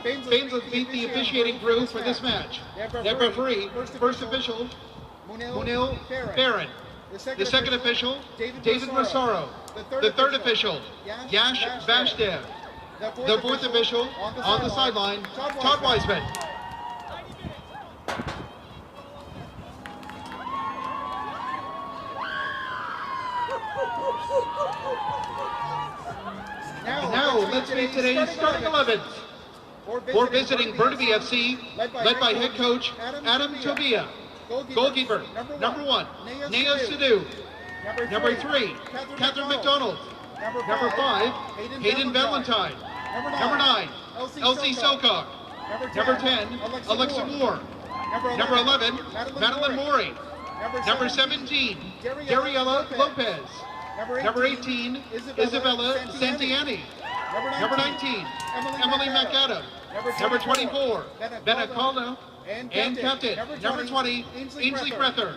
Baines will meet the officiating crew for this match. Their referee, first official, Munil Barron. The second official, David Rossaro. The third official, Yash Vashdev. The fourth official, on the sideline, Todd Wiseman. Now, let's meet today's starting 11. For visiting Burnaby FC, led by head coach Adam Tobia. Goalkeeper, number 1, Naya Sidhu. Number 3, Catherine McDonald. Number 5, Hayden Valentine. Number 9, Elsie Selcock. Number 10, Alexa Moore. Number 11, Madeline Morey. Number 17, Dariella Lopez. Number 18, Isabella Santiani. Number 19, Emily McAdam. Number 24, Benna Calda. And captain, number 20, Ainsley Breather.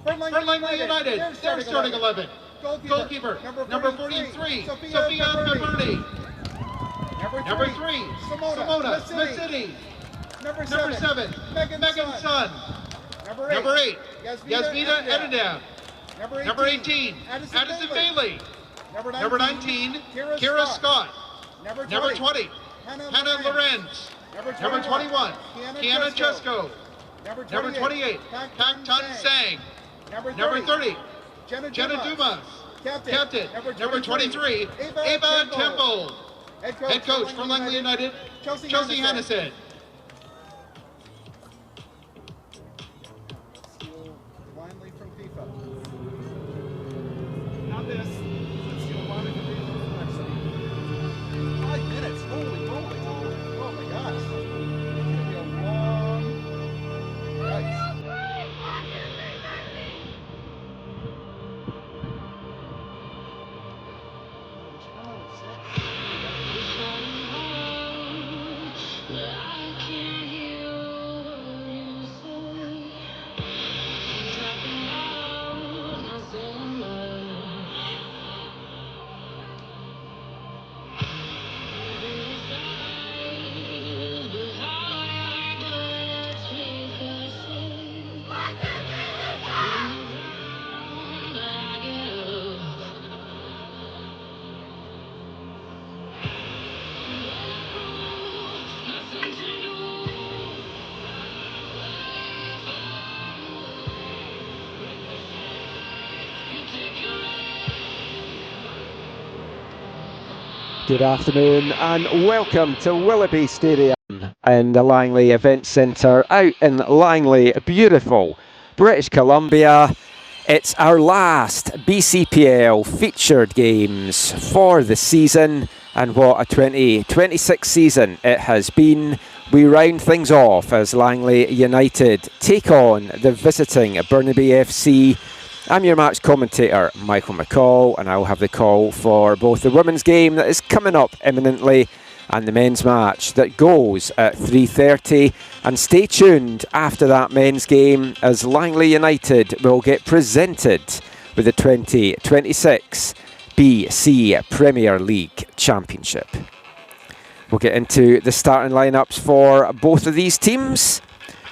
For Langley United, their starting 11. Goalkeeper, number 43, Sophia Maberni. Number 3, Simona Smith-City. Number 7, Megan Sun. Number 8, Yasmina Edinab. Number 18, Addison Bailey. Number 19, Kira Scott. Number 20, Hannah Lorenz. Number 21, Kiana Jesko. Number 28, Pak Tan Sang. Number 30, Jenna Dumas. Captain, number 23, Ava Temple. Head coach for Langley United, Chelsea Hannison. Divinely from FIFA. Not this. Let's steal divinely from FIFA. 5 minutes. Holy moly. Oh my gosh. It's gonna be a long race. Good afternoon and welcome to Willoughby Stadium in the Langley Event Centre out in Langley, beautiful British Columbia. It's our last BCPL featured games for the season, and what a 2026 season it has been. We round things off as Langley United take on the visiting Burnaby FC. I'm your match commentator, Michael McCall, and I'll have the call for both the women's game that is coming up imminently and the men's match that goes at 3:30. And stay tuned after that men's game as Langley United will get presented with the 2026 BC Premier League Championship. We'll get into the starting lineups for both of these teams.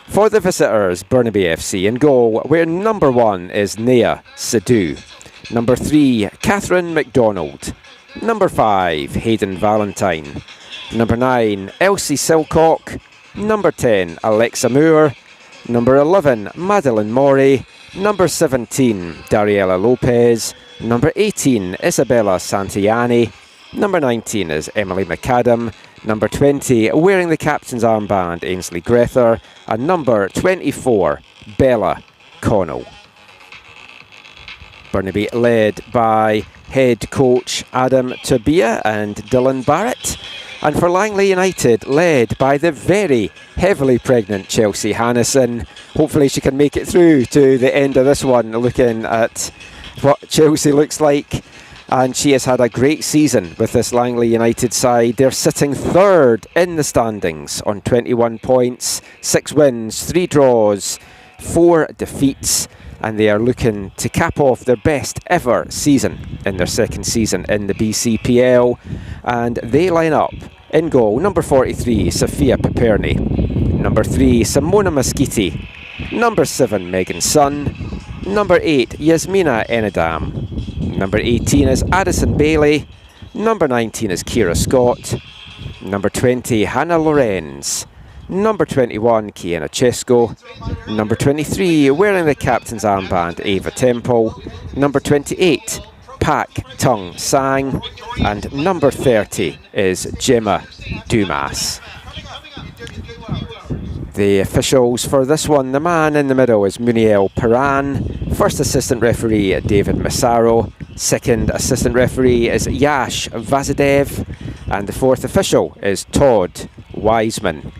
For the visitors, Burnaby FC in goal, where number 1 is Naya Sidhu. Number 3, Catherine McDonald. Number 5, Hayden Valentine. Number 9, Elsie Silcock. Number 10, Alexa Moore. Number 11, Madeline Morey. Number 17, Dariella Lopez. Number 18, Isabella Santiani. Number 19 is Emily McAdam. Number 20, wearing the captain's armband, Ainsley Breather. And number 24, Bella Connell. Burnaby led by head coach Adam Tobia and Dylan Barrett. And for Langley United, led by the very heavily pregnant Chelsea Hannison. Hopefully she can make it through to the end of this one, looking at what Chelsea looks like. And she has had a great season with this Langley United side. They're sitting third in the standings on 21 points, 6 wins, 3 draws, 4 defeats. and they are looking to cap off their best ever season in their second season in the BCPL. And they line up in goal: number 43, Sophia Piperni; number 3, Simona Maschiti; number 7, Megan Sun; number 8, Yasmina Enidam; number 18 is Addison Bailey; number 19 is Kira Scott; number 20, Hannah Lorenz; number 21, Kiana Chesko; number 23, wearing the captain's armband, Ava Temple; number 28, Pak Tung Sang; and number 30 is Gemma Dumas. The officials for this one: the man in the middle is Muniel Paran; first assistant referee David Massaro; second assistant referee is Yash Vazidev; and the fourth official is Todd Wiseman.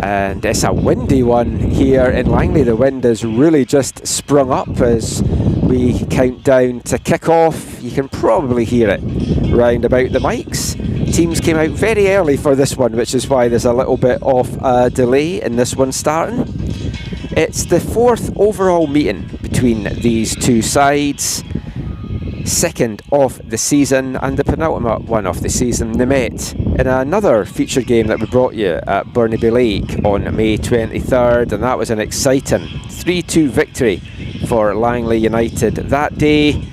And it's a windy one here in Langley. The wind has really just sprung up as we count down to kick-off. You can probably hear it round about the mics. Teams came out very early for this one, which is why there's a little bit of a delay in this one starting. It's the fourth overall meeting between these two sides, second of the season and the penultimate one of the season. They met in another featured game that we brought you at Burnaby Lake on May 23rd, and that was an exciting 3-2 victory for Langley United that day.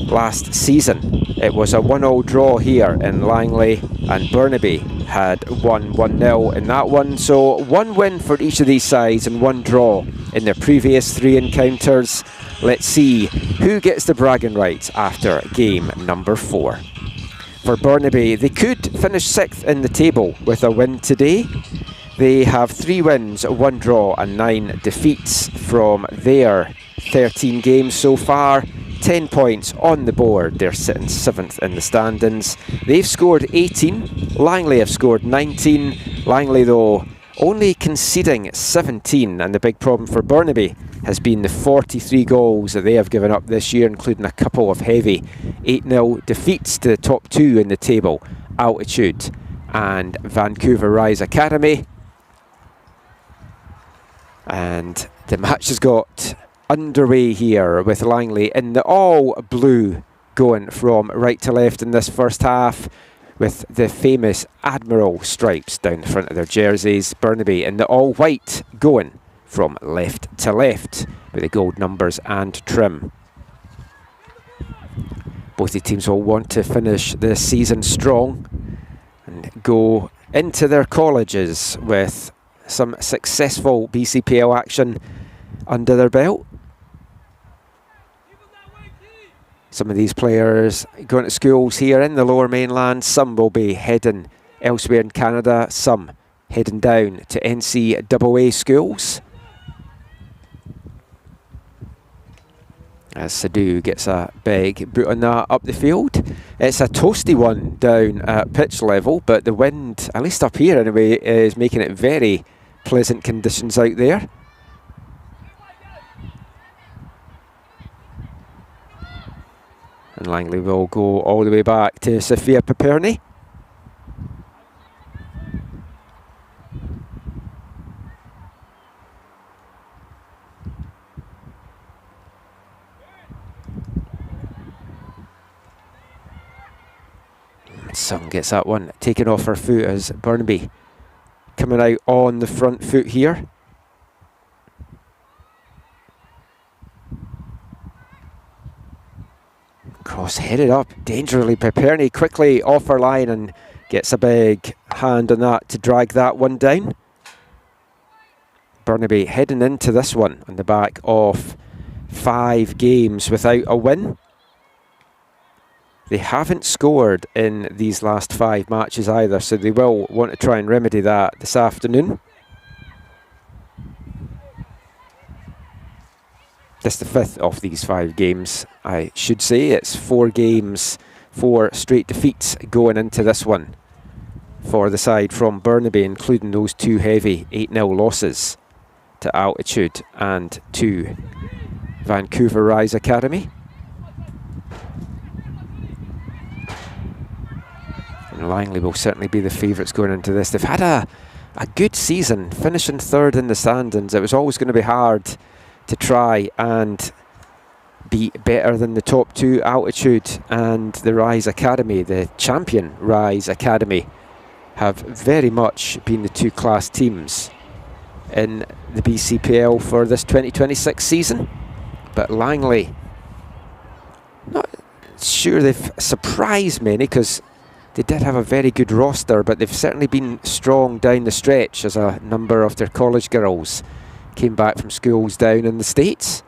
Last season it was a 1-1 draw here in Langley, and Burnaby had won 1-0 in that one. So one win for each of these sides and one draw in their previous 3 encounters. Let's see who gets the bragging rights after game number 4. For Burnaby, they could finish 6th in the table with a win today. They have 3 wins, 1 draw and 9 defeats from their 13 games so far. 10 points on the board. They're sitting 7th in the standings. They've scored 18. Langley have scored 19. Langley, though, only conceding 17, and the big problem for Burnaby has been the 43 goals that they have given up this year, including a couple of heavy 8-0 defeats to the top 2 in the table, Altitude and Vancouver Rise Academy. And the match has got underway here with Langley in the all blue, going from right to left in this first half, with the famous Admiral stripes down the front of their jerseys. Burnaby in the all white, going from left to left with the gold numbers and trim. Both the teams will want to finish the season strong and go into their colleges with some successful BCPL action under their belt. Some of these players going to schools here in the Lower Mainland. Some will be heading elsewhere in Canada. Some heading down to NCAA schools. As Sadhu gets a big boot on that up the field. It's a toasty one down at pitch level, but the wind, at least up here anyway, is making it very pleasant conditions out there. And Langley will go all the way back to Sophia Piperni. Sung gets that one taken off her foot as Burnaby coming out on the front foot here. Cross headed up dangerously. Piperni quickly off her line and gets a big hand on that to drag that one down. Burnaby heading into this one on the back of 5 games without a win. They haven't scored in these last 5 matches either, so they will want to try and remedy that this afternoon. This is the 5th of these 5 games, I should say. It's 4 games, 4 straight defeats going into this one for the side from Burnaby, including those 2 heavy 8-0 losses to Altitude and to Vancouver Rise Academy. And Langley will certainly be the favourites going into this. They've had a good season, finishing 3rd in the standings. It was always going to be hard to try and be better than the top two, Altitude and the Rise Academy, the champion Rise Academy, have very much been the two class teams in the BCPL for this 2026 season. But Langley, not sure they've surprised many, because they did have a very good roster, but they've certainly been strong down the stretch as a number of their college girls came back from schools down in the States.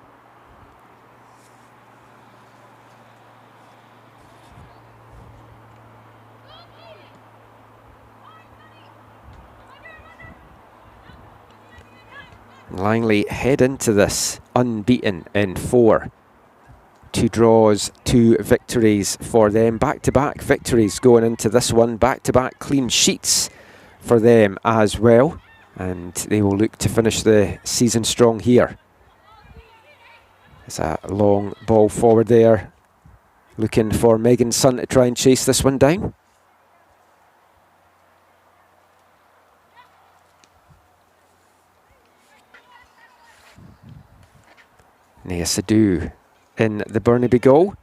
Langley head into this unbeaten in 4. 2 draws, 2 victories for them. Back-to-back victories going into this one. Back-to-back clean sheets for them as well. And they will look to finish the season strong here. There's a long ball forward there. Looking for Megan Sun to try and chase this one down. Nia Sadu in the Burnaby goal.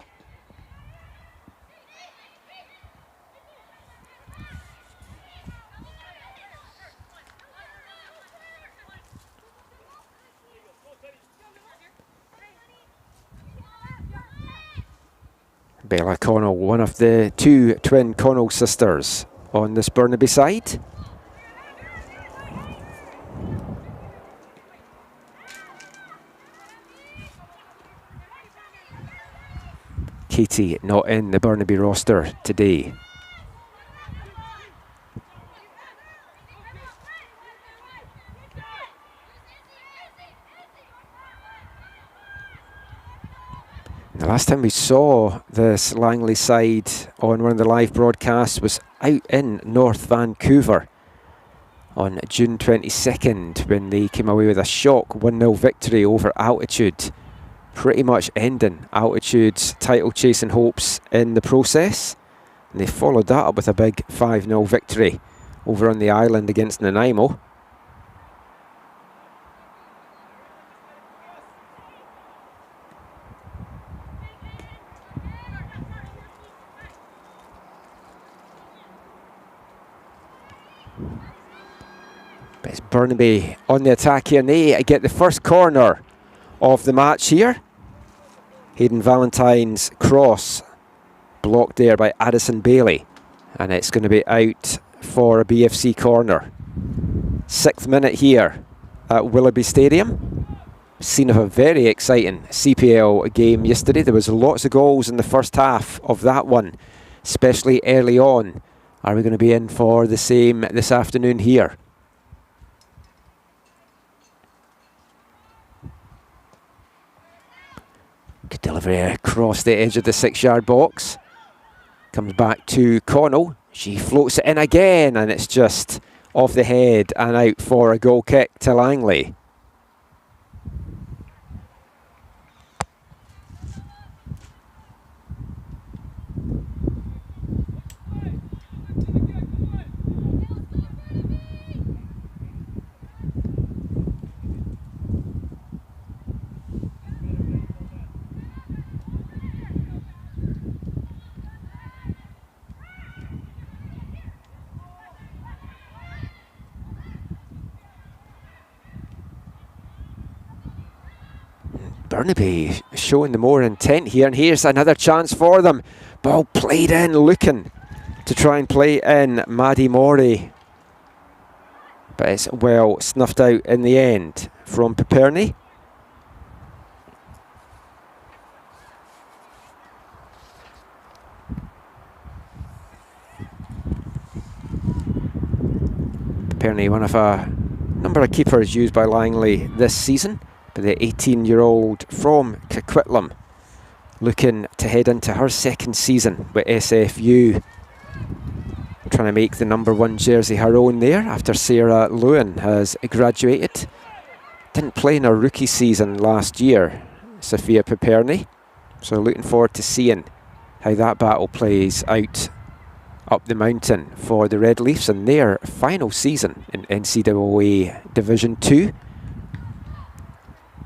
Bella Connell, one of the 2 twin Connell sisters on this Burnaby side. Katie not in the Burnaby roster today. The last time we saw this Langley side on one of the live broadcasts was out in North Vancouver on June 22nd, when they came away with a shock 1-0 victory over Altitude, pretty much ending Altitude's title chasing hopes in the process. And they followed that up with a big 5-0 victory over on the island against Nanaimo. But it's Burnaby on the attack here, and they get the first corner of the match here. Hayden Valentine's cross blocked there by Addison Bailey, and it's going to be out for a BFC corner. 6th minute here at Willoughby Stadium. Scene of a very exciting CPL game yesterday. There was lots of goals in the first half of that one, especially early on. Are we going to be in for the same this afternoon here? Good delivery across the edge of the 6-yard box. Comes back to Connell. She floats it in again, and it's just off the head and out for a goal kick to Langley. Burnaby showing the more intent here, and here's another chance for them. Ball played in, looking to try and play in Maddie Morey, but it's well snuffed out in the end from Piperny. Piperny, one of a number of keepers used by Langley this season. But the 18-year-old from Coquitlam looking to head into her 2nd season with SFU, trying to make the #1 jersey her own there after Sarah Lewin has graduated. Didn't play in her rookie season last year, Sophia Piperny, so looking forward to seeing how that battle plays out up the mountain for the Red Leafs in their final season in NCAA Division 2.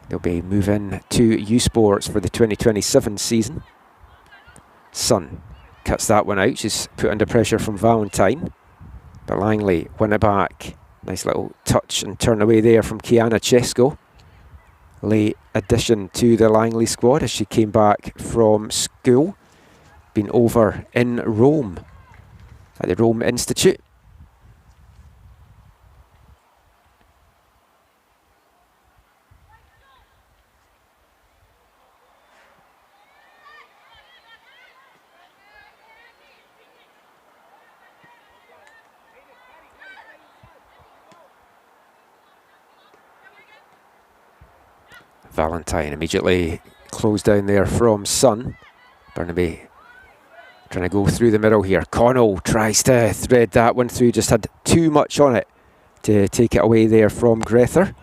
They'll be moving to U Sports for the 2027 season. Sun cuts that one out. She's put under pressure from Valentine. But Langley win it back. Nice little touch and turn away there from Kiana Chesko. Late addition to the Langley squad as she came back from school. Been over in Rome at the Rome Institute. Valentine immediately closed down there from Sun. Burnaby trying to go through the middle here. Connell tries to thread that one through, just had too much on it to take it away there from Grether.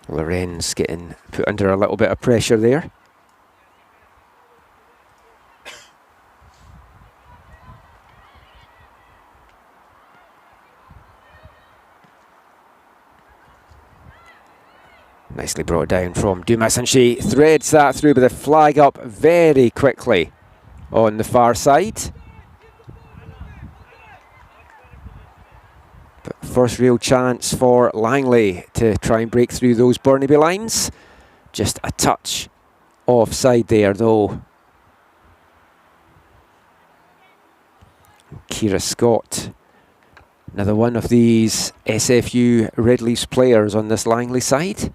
Loren's getting put under a little bit of pressure there. Nicely brought down from Dumas, and she threads that through with a flag up very quickly on the far side. But first real chance for Langley to try and break through those Burnaby lines. Just a touch offside there though. Kira Scott, another one of these SFU Red Leafs players on this Langley side.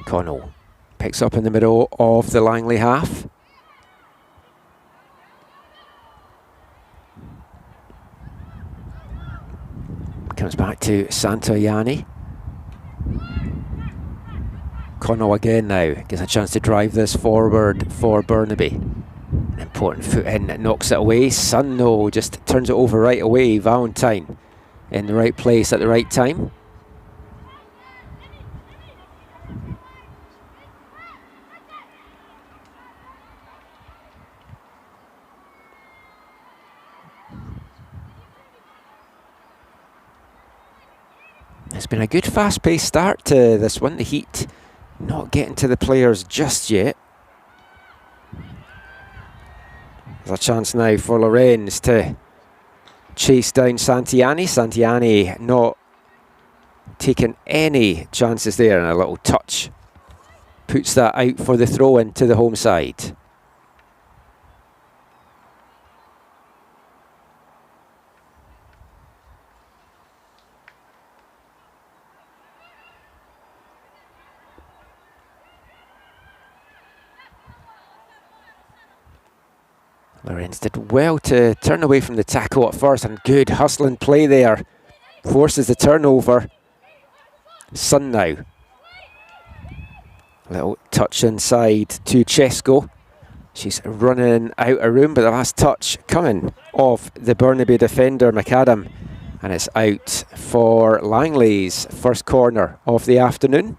Connell picks up in the middle of the Langley half. Comes back to Santoyani. Connell again now gets a chance to drive this forward for Burnaby. An important foot in, knocks it away. Sun though just turns it over right away. Valentine in the right place at the right time. It's been a good fast-paced start to this one. The heat not getting to the players just yet. There's a chance now for Lorenz to chase down Santiani. Santiani not taking any chances there, and a little touch puts that out for the throw-in to the home side. Lorenz did well to turn away from the tackle at first, and good hustling play there. Forces the turnover. Sun now. Little touch inside to Chesko. She's running out of room, but the last touch coming off the Burnaby defender, McAdam. And it's out for Langley's first corner of the afternoon.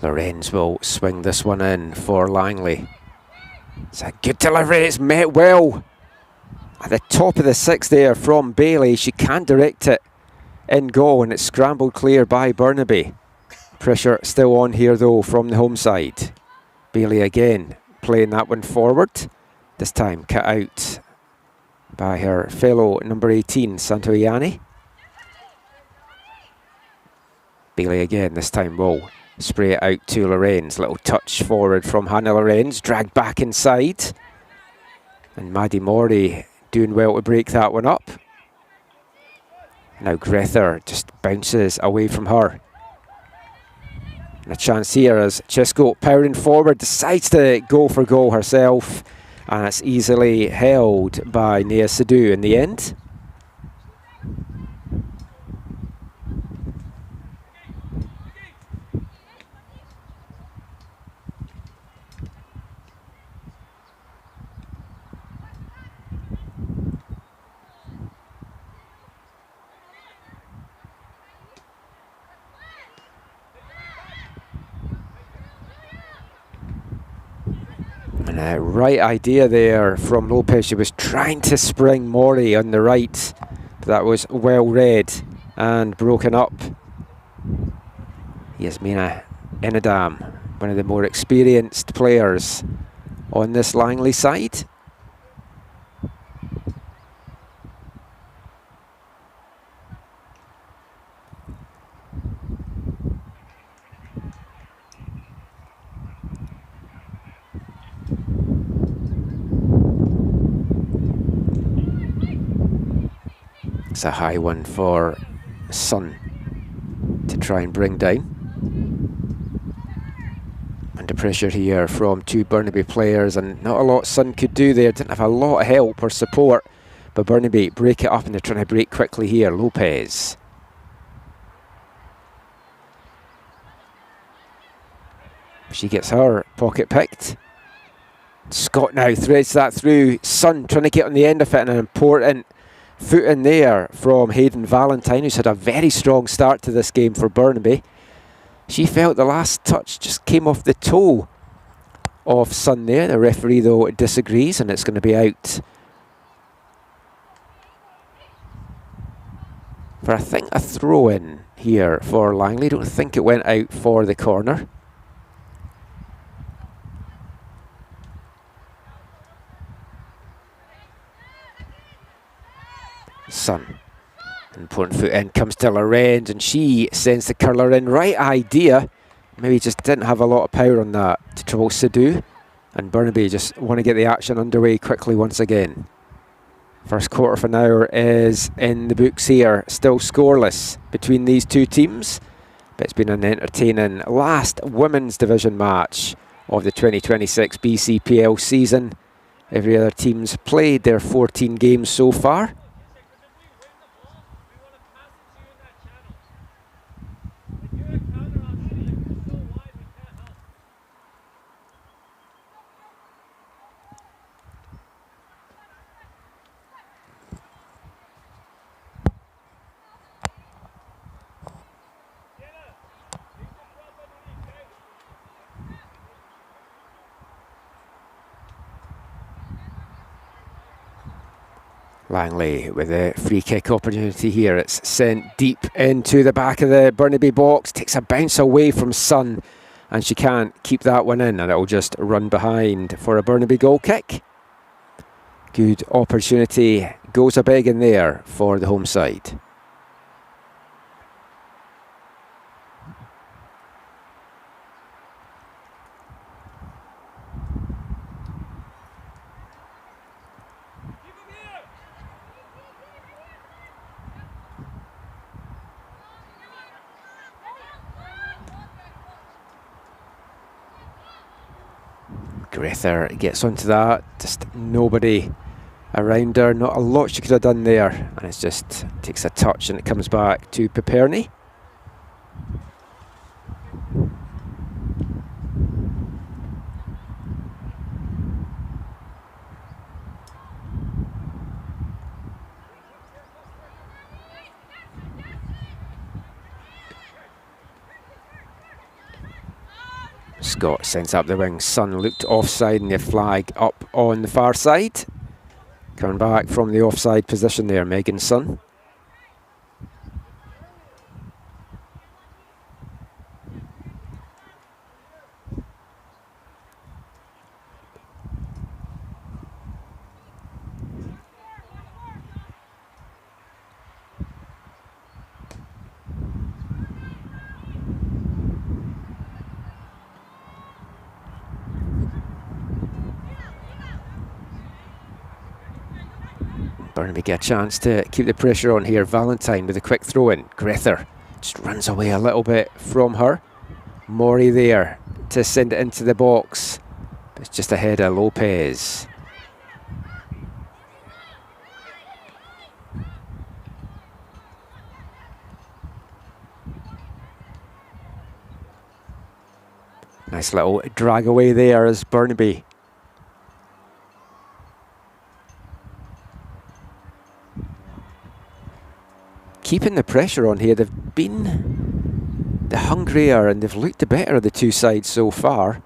Lorenz will swing this one in for Langley. It's a good delivery, it's met well. At the top of the six there from Bailey, she can't direct it in goal, and it's scrambled clear by Burnaby. Pressure still on here though from the home side. Bailey again playing that one forward. This time cut out by her fellow number 18, Santoyani. Bailey again, this time will spray it out to Lorenz. Little touch forward from Hannah Lorenz, dragged back inside. And Maddie Morey doing well to break that one up. Now Grether just bounces away from her. And a chance here as Chisco powering forward, decides to go for goal herself. And it's easily held by Nia Sidhu in the end. And a right idea there from Lopez. She was trying to spring Morey on the right. But that was well read and broken up. Yasmina Enadam, one of the more experienced players on this Langley side. It's a high one for Sun to try and bring down. Under pressure here from two Burnaby players, and not a lot Sun could do there. Didn't have a lot of help or support, but Burnaby break it up, and they're trying to break quickly here. Lopez. She gets her pocket picked. Scott now threads that through. Sun trying to get on the end of it, and an important foot in there from Hayden Valentine, who's had a very strong start to this game for Burnaby. She felt the last touch just came off the toe of Sun there. The referee, though, disagrees, and it's going to be out for, I think, a throw-in here for Langley. Don't think it went out for the corner. Sun. Important foot in comes to Lorenz, and she sends the curler in. Right idea. Maybe just didn't have a lot of power on that to trouble Sidhu. And Burnaby just want to get the action underway quickly once again. First quarter for now is in the books here. Still scoreless between these two teams. But it's been an entertaining last women's division match of the 2026 BCPL season. Every other team's played their 14 games so far. Langley with a free kick opportunity here. It's sent deep into the back of the Burnaby box. Takes a bounce away from Sun, and she can't keep that one in, and it'll just run behind for a Burnaby goal kick. Good opportunity. Goes a big in there for the home side. Grether gets onto that, just nobody around her, not a lot she could have done there, and it just takes a touch and it comes back to Piperni. Scott sends up the wing. Sun looked offside, and the flag up on the far side. Coming back from the offside position there, Megan Sun. Burnaby get a chance to keep the pressure on here. Valentine with a quick throw in. Grether just runs away a little bit from her. Mori there to send it into the box. It's just ahead of Lopez. Nice little drag away there as Burnaby keeping the pressure on here. They've been the hungrier and they've looked the better of the two sides so far.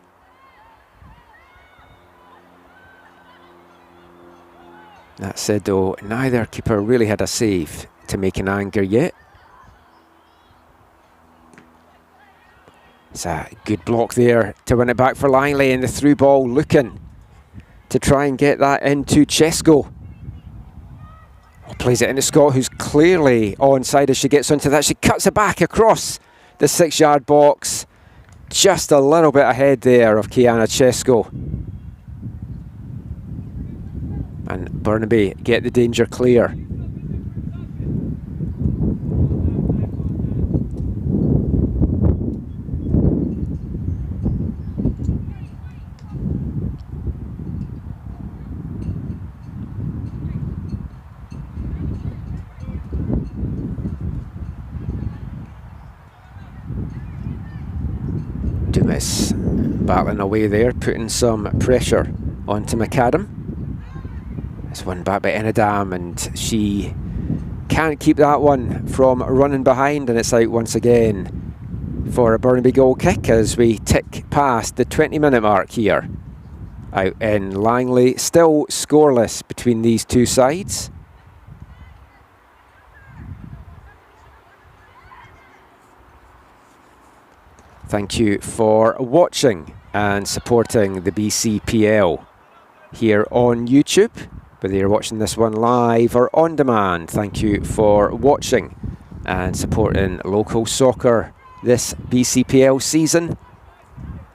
That said though, neither keeper really had a save to make an anger yet. It's a good block there to win it back for Langley, and the through ball looking to try and get that into Chesko. Plays it into Scott, who's clearly onside as she gets onto that. She cuts it back across the 6-yard box. Just a little bit ahead there of Kiana Chesko. And Burnaby get the danger clear. Dumas battling away there, putting some pressure onto McAdam. It's one back by Enadam, and she can't keep that one from running behind, and it's out once again for a Burnaby goal kick as we tick past the 20-minute mark here out in Langley. Still scoreless between these two sides. Thank you for watching and supporting the BCPL here on YouTube. Whether you're watching this one live or on demand, thank you for watching and supporting local soccer this BCPL season.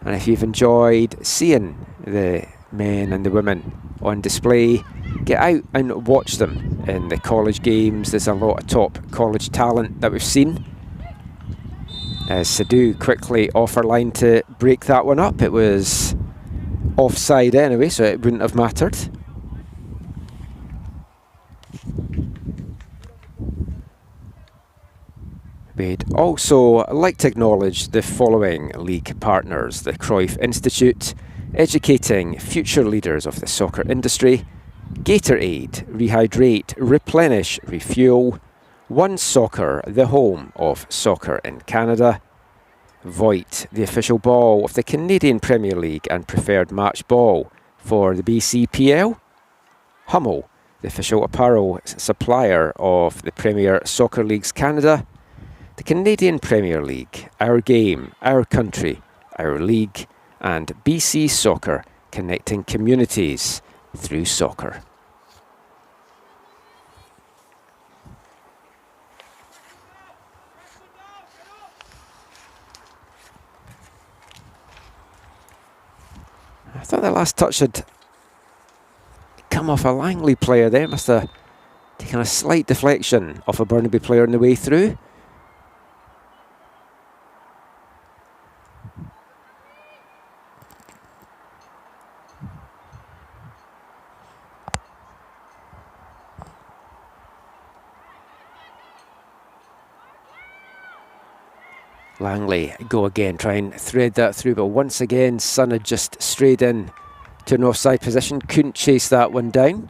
And if you've enjoyed seeing the men and the women on display, get out and watch them in the college games. There's a lot of top college talent that we've seen. As Sadhu quickly off her line to break that one up. It was offside anyway, so it wouldn't have mattered. We'd also like to acknowledge the following league partners: the Cruyff Institute, educating future leaders of the soccer industry; Gatorade, rehydrate, replenish, refuel; One Soccer, the home of soccer in Canada; Voigt, the official ball of the Canadian Premier League and preferred match ball for the BCPL; Hummel, the official apparel supplier of the Premier Soccer Leagues Canada; the Canadian Premier League, our game, our country, our league; and BC Soccer, connecting communities through soccer. I thought the last touch had come off a Langley player there. Must have taken a slight deflection off a Burnaby player on the way through. Langley go again, try and thread that through, but once again Sun had just strayed in to an offside position, couldn't chase that one down.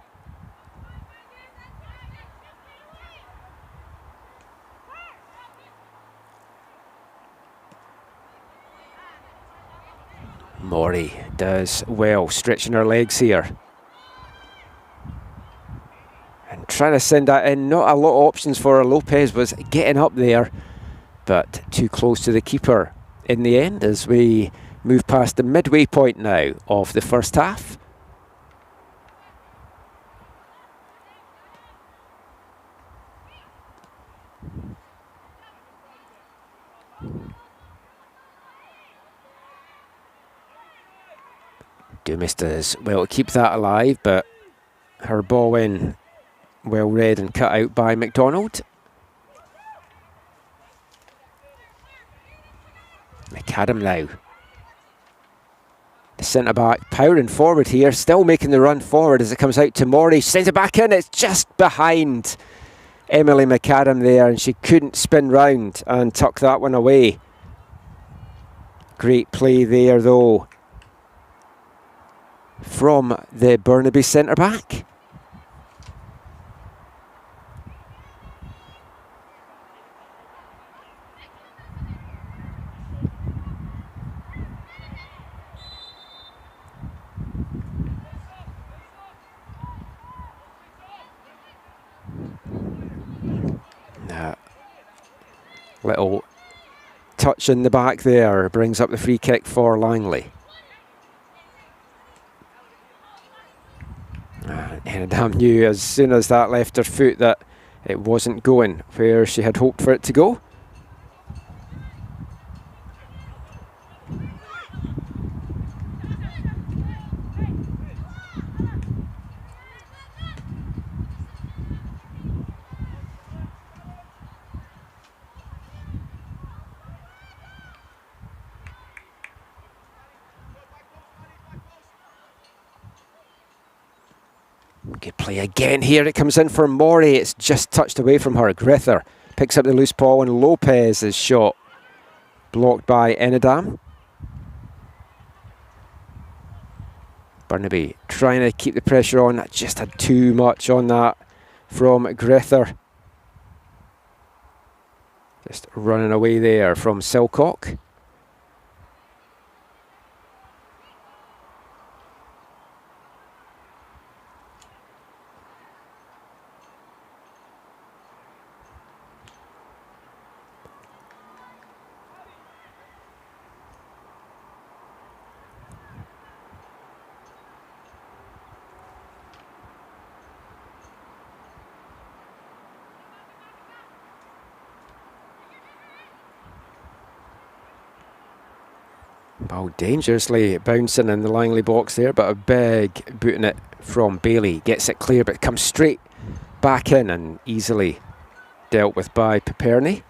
Mori does well, stretching her legs here. And trying to send that in, not a lot of options for her. Lopez was getting up there, but too close to the keeper in the end as we move past the midway point now of the first half. Dumas does well to keep that alive, but her ball in Well read and cut out by McDonald. McAdam now. The centre-back powering forward here, still making the run forward as it comes out to Morey. She sends it back in, it's just behind Emily McAdam there, and she couldn't spin round and tuck that one away. Great play there though from the Burnaby centre-back. Little touch in the back there brings up the free kick for Langley. Enidam knew as soon as that left her foot that it wasn't going where she had hoped for it to go. Good play again here. It comes in for Morey. It's just touched away from her. Grither picks up the loose ball and Lopez's shot blocked by Enidam. Burnaby trying to keep the pressure on. Just had too much on that from Grither. Just running away there from Silcock. Ball dangerously bouncing in the Langley box there, but a big boot in it from Bailey. Gets it clear, but comes straight back in and easily dealt with by Piperny.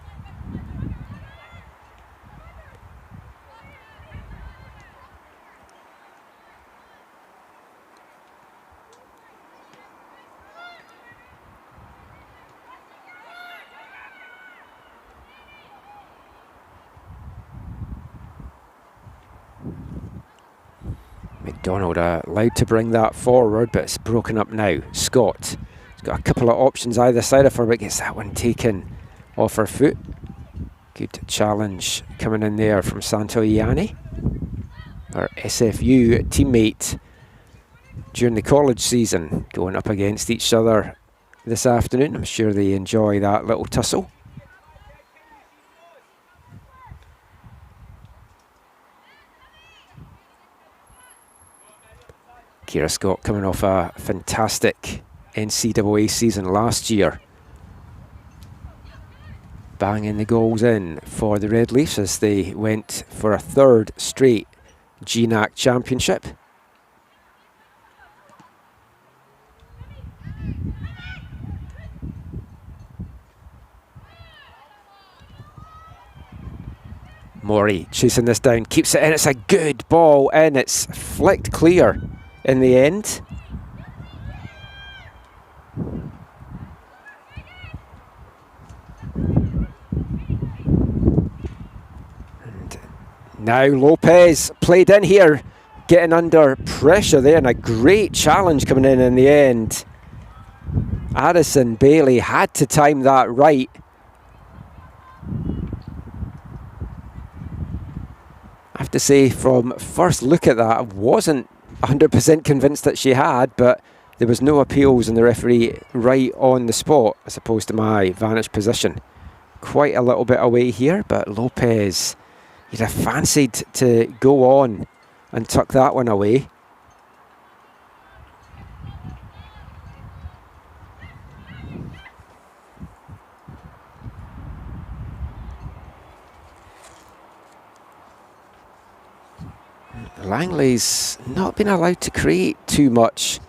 McDonald allowed to bring that forward, but it's broken up now. Scott has got a couple of options either side of her, but gets that one taken off her foot. Good challenge coming in there from Santo Ianni, our SFU teammate during the college season, going up against each other this afternoon. I'm sure they enjoy that little tussle. Kira Scott coming off a fantastic NCAA season last year. Banging the goals in for the Red Leafs as they went for a third straight GNAC championship. Morey chasing this down, keeps it in, it's a good ball in, it's flicked clear in the end. And now Lopez played in here, getting under pressure there, and a great challenge coming in the end. Addison Bailey had to time that right. I have to say, from first look at that, I wasn't 100% convinced that she had, but there was no appeals and the referee right on the spot as opposed to my vantage position. Quite a little bit away here, but Lopez, he'd have fancied to go on and tuck that one away. Langley's not been allowed to create too much.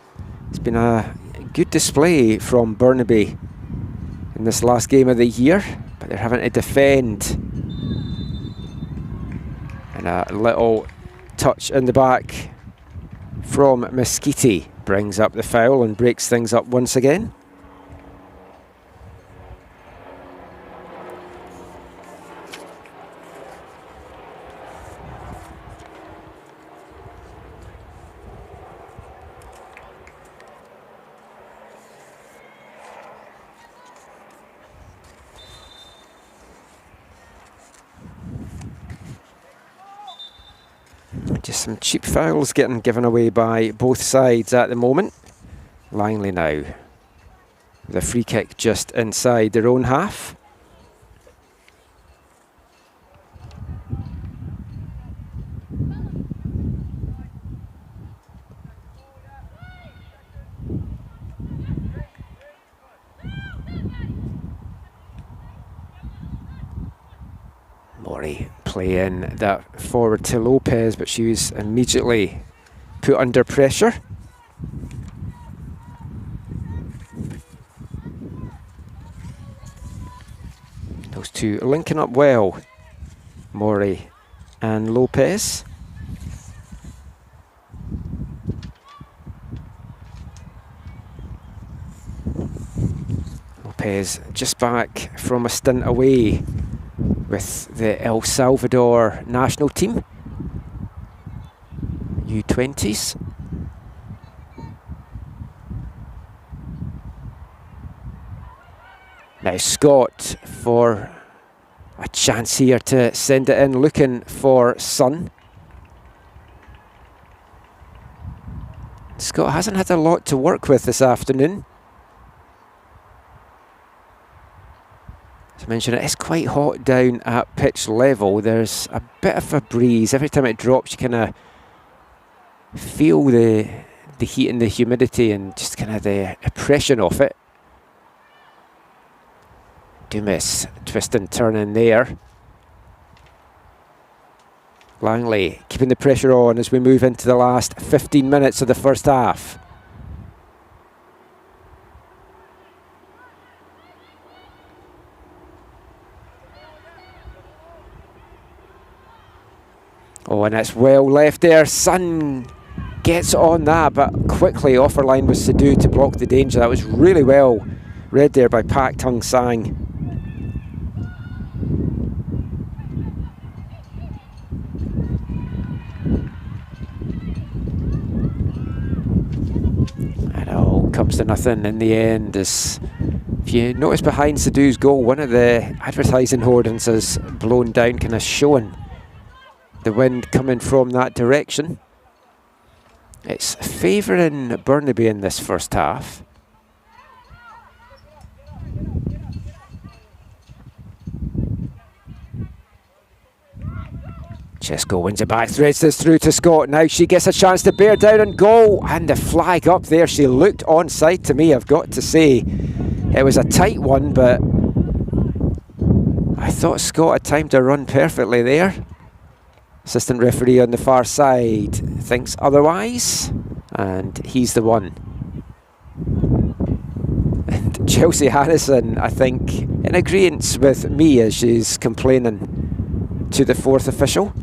It's been a Good display from Burnaby in this last game of the year, but they're having to defend. And a little touch in the back from Mesquite brings up the foul and breaks things up once again. Just some cheap fouls getting given away by both sides at the moment. Langley now with a free kick just inside their own half. Mori playing that forward to Lopez, but she was immediately put under pressure. Those two linking up well, Mori and Lopez. Lopez just back from a stint away with the El Salvador national team, U20s. Now Scott for a chance here to send it in, looking for Sun. Scott hasn't had a lot to work with this afternoon. As I mentioned, it is quite hot down at pitch level. There's a bit of a breeze. Every time it drops, you kind of feel the heat and the humidity and just kind of the oppression of it. Dumas twisting, turning there. Langley keeping the pressure on as we move into the last 15 minutes of the first half. Oh, and it's well left there. Sun gets on that, but quickly offer line was Sadu to block the danger. That was really well read there by Pak Tung Sang. And it all comes to nothing in the end. As if you notice behind Sadu's goal, one of the advertising hoardings is blown down, kind of showing the wind coming from that direction. It's favouring Burnaby in this first half. Chesko wins it back, threads this through to Scott. Now she gets a chance to bear down and goal. And the flag up there. She looked onside to me, I've got to say. It was a tight one, but I thought Scott had timed her run perfectly there. Assistant referee on the far side thinks otherwise, and he's the one. And Chelsea Harrison, I think, in agreement with me as she's complaining to the fourth official.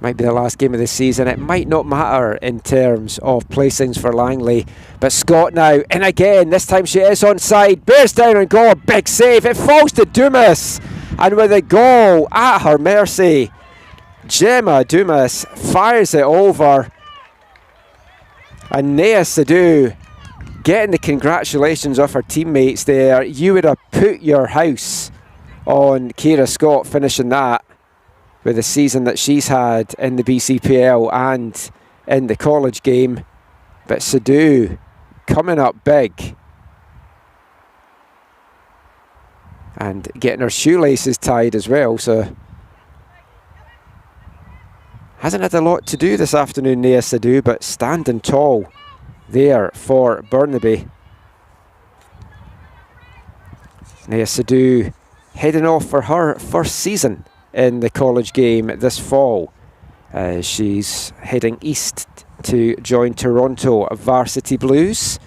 Might be the last game of the season. It might not matter in terms of placings for Langley. But Scott now in again. This time she is onside. Bears down and goal. Big save. It falls to Dumas. And with a goal at her mercy, Gemma Dumas fires it over. And Nea Sadu getting the congratulations of her teammates there. You would have put your house on Kira Scott finishing that, with the season that she's had in the BCPL and in the college game. But Sadu coming up big and getting her shoelaces tied as well, so hasn't had a lot to do this afternoon, Nea Sadu, but standing tall there for Burnaby. Nea Sadu heading off for her first season in the college game this fall. She's heading east to join Toronto Varsity Blues.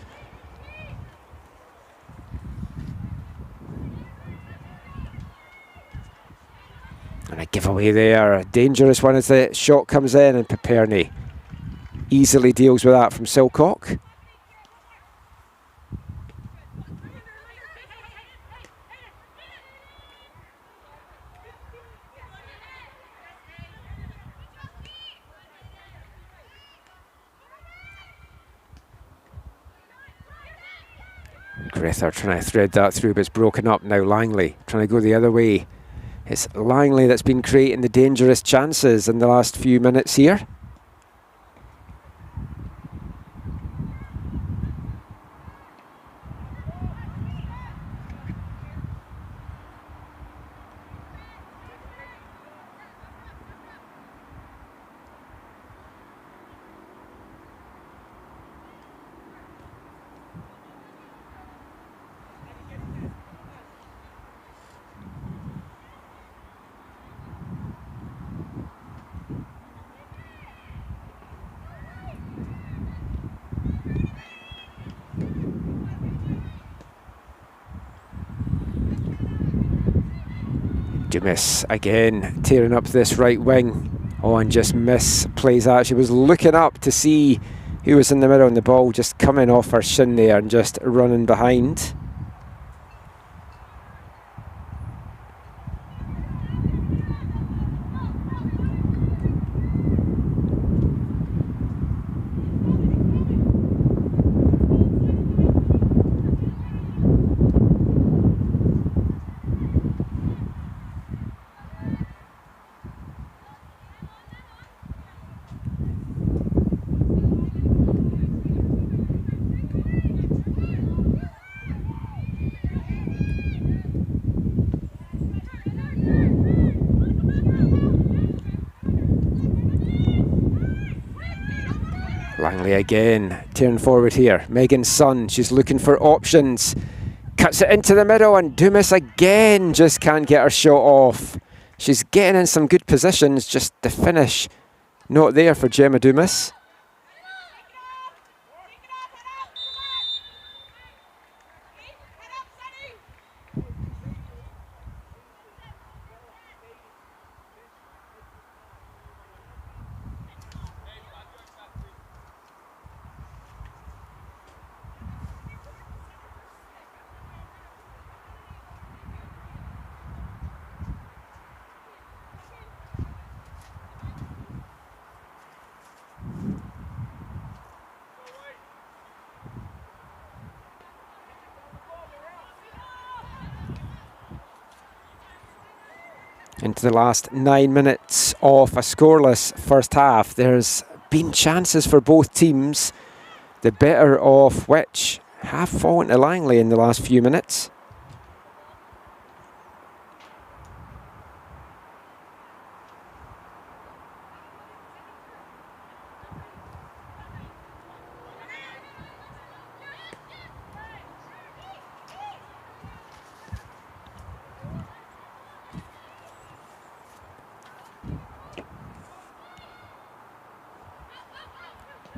And a giveaway there, a dangerous one as the shot comes in, and Piperny easily deals with that from Silcock. Grether trying to thread that through, but it's broken up now. Langley trying to go the other way. It's Langley that's been creating the dangerous chances in the last few minutes here. Dumas again tearing up this right wing. Oh, and just misplays that. She was looking up to see who was in the middle, and the ball just coming off her shin there and just running behind. Langley again, tearing forward here. Megan's son, she's looking for options. Cuts it into the middle, and Dumas again just can't get her shot off. She's getting in some good positions, just the finish not there for Gemma Dumas. Into the last 9 minutes of a scoreless first half. There's been chances for both teams, the better of which have fallen to Langley in the last few minutes.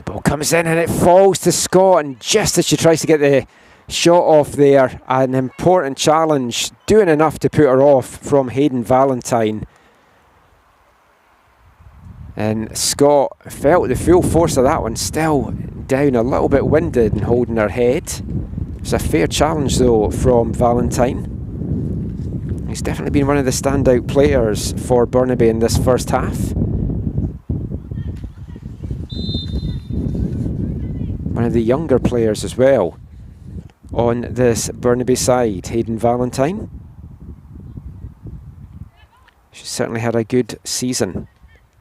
Ball comes in and it falls to Scott, and just as she tries to get the shot off there, an important challenge, doing enough to put her off from Hayden Valentine. And Scott felt the full force of that one, still down, a little bit winded and holding her head. It's a fair challenge though from Valentine. He's definitely been one of the standout players for Burnaby in this first half. One of the younger players as well on this Burnaby side, Hayden Valentine. She's certainly had a good season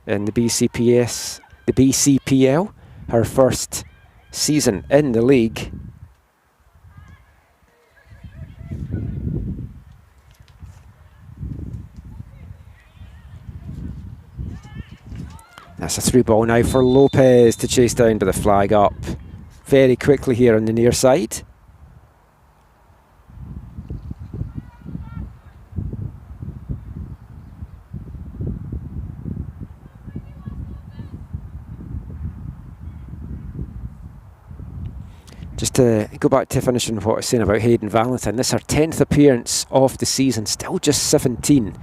in the BCPL, her first season in the league. That's a through ball now for Lopez to chase down, but the flag up very quickly here on the near side. Just to go back to finishing what I was saying about Hayden Valentine, this is her 10th appearance of the season, still just 17.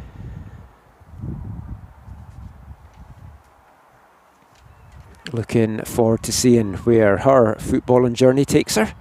Looking forward to seeing where her footballing journey takes her.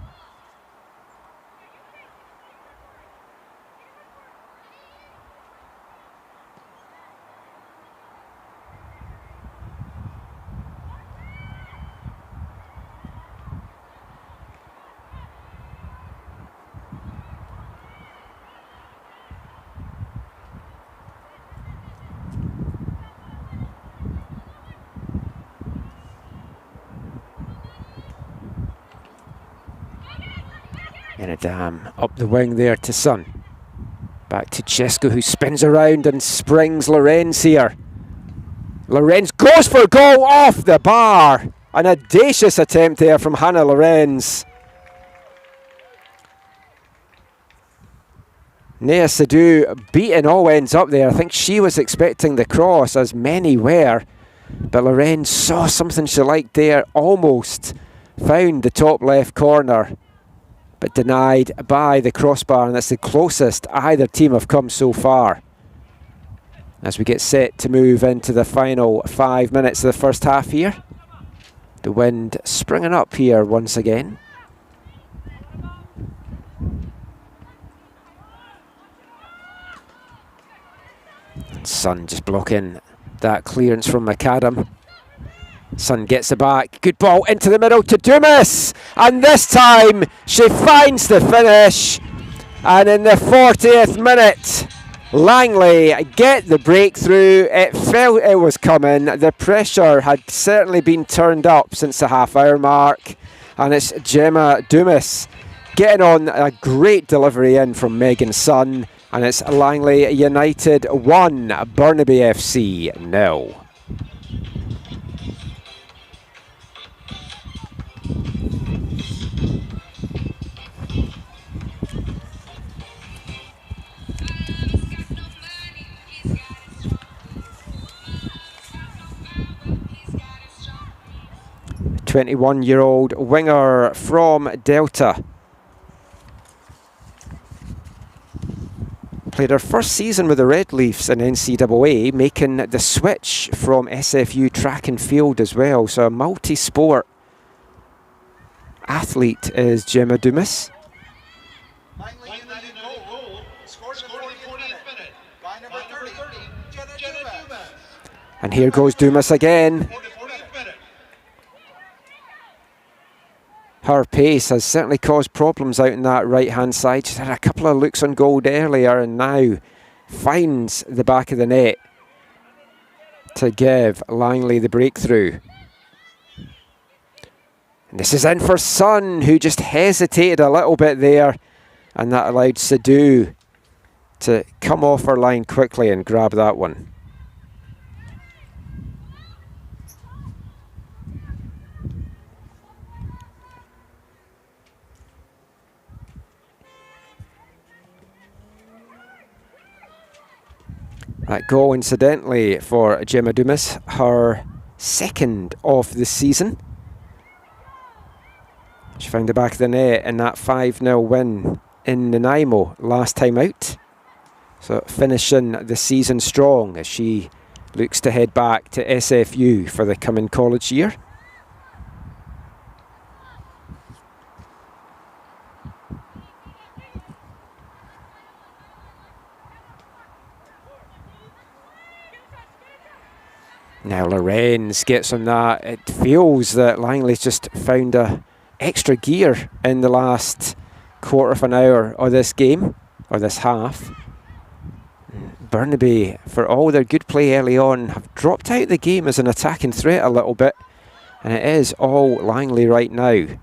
And a dam up the wing there to Sun. Back to Chesko, who spins around and springs Lorenz here. Lorenz goes for goal off the bar. An audacious attempt there from Hannah Lorenz. Nea Sadu beating all ends up there. I think she was expecting the cross, as many were. But Lorenz saw something she liked there, almost found the top left corner, but denied by the crossbar, and that's the closest either team have come so far. As we get set to move into the final 5 minutes of the first half here. The wind springing up here once again. And Sun just blocking that clearance from McAdam. Sun gets it back, good ball into the middle to Dumas, and this time she finds the finish, and in the 40th minute Langley get the breakthrough. It felt it was coming, the pressure had certainly been turned up since the half-hour mark, and it's Gemma Dumas getting on a great delivery in from Megan Sun, and it's Langley United 1, Burnaby FC 0. A 21-year-old winger from Delta. Played her first season with the Red Leafs in NCAA, making the switch from SFU track and field as well. So a multi-sport athlete is Gemma Dumas. And here goes Dumas again. Her pace has certainly caused problems out in that right-hand side. She's had a couple of looks on goal earlier and now finds the back of the net to give Langley the breakthrough. And this is in for Sun, who just hesitated a little bit there, and that allowed Sadu to come off her line quickly and grab that one. That goal, incidentally, for Gemma Dumas, her second of the season. She found the back of the net in that 5-0 win in Nanaimo last time out. So finishing the season strong as she looks to head back to SFU for the coming college year. Now Lorenz gets on that. It feels that Langley's just found a extra gear in the last quarter of an hour of this game, or this half. Burnaby, for all their good play early on, have dropped out the game as an attacking threat a little bit, and it is all Langley right now.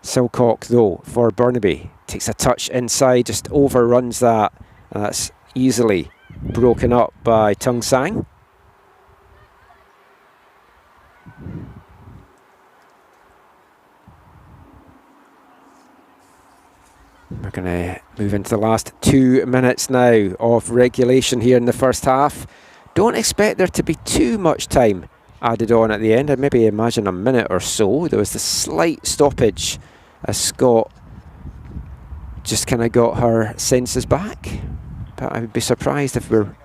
Silcock, though, for Burnaby, takes a touch inside, just overruns that, and that's easily broken up by Tung Sang. We're going to move into the last 2 minutes now of regulation here in the first half. Don't expect there to be too much time added on at the end. I'd maybe imagine a minute or so. There was the slight stoppage as Scott just kind of got her senses back. But I would be surprised if we're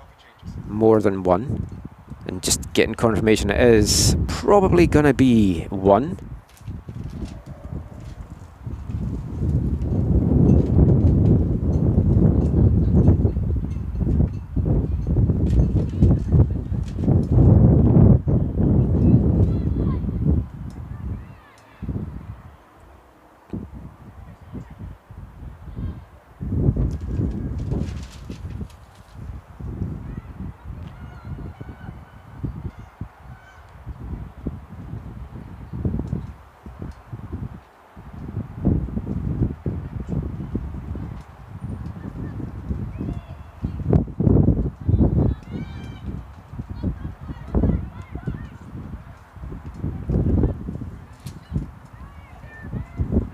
more than one. And just getting confirmation it is probably going to be one.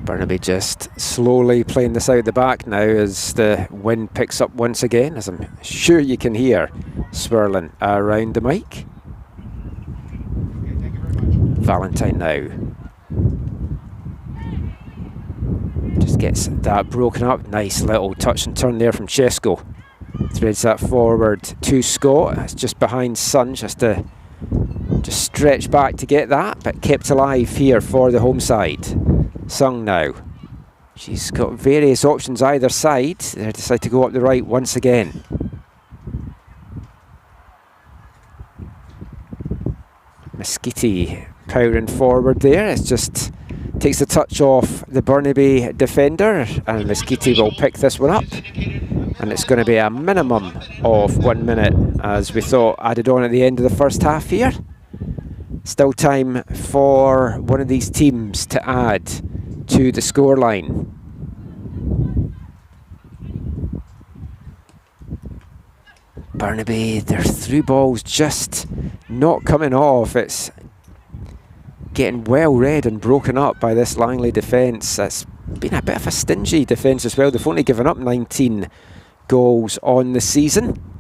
Burnaby just slowly playing this out the back now as the wind picks up once again, as I'm sure you can hear swirling around the mic. Valentine now just gets that broken up. Nice little touch and turn there from Chesko. Threads that forward to Scott. It's just behind Sun, just to stretch back to get that, but kept alive here for the home side. Sung now. She's got various options either side. They decide to go up the right once again. Mesquite powering forward there. It just takes the touch off the Burnaby defender, and Mesquite will pick this one up. And it's going to be a minimum of 1 minute, as we thought, added on at the end of the first half here. Still time for one of these teams to add to the scoreline. Burnaby, their through balls just not coming off. It's getting well read and broken up by this Langley defence. It's been a bit of a stingy defence as well. They've only given up 19 goals on the season.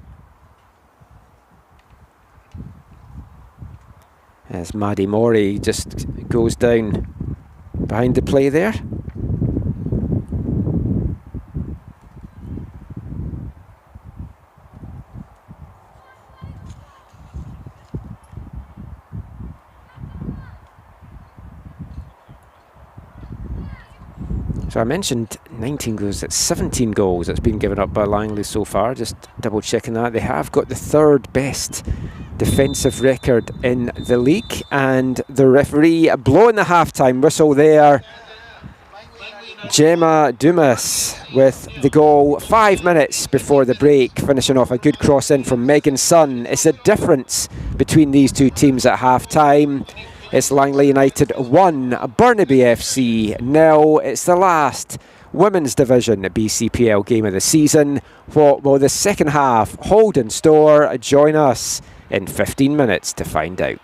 As Maddie Morey just goes down behind the play there. So I mentioned 19 goals, that's 17 goals that's been given up by Langley so far. Just double checking that. They have got the third best defensive record in the league, and the referee blowing the half-time whistle there. Gemma Dumas with the goal 5 minutes before the break, finishing off a good cross in from Megan Sun. It's the difference between these two teams at half-time. It's Langley United 1, Burnaby FC 0. It's the last Women's Division BCPL game of the season. What will the second half hold in store? Join us in 15 minutes to find out.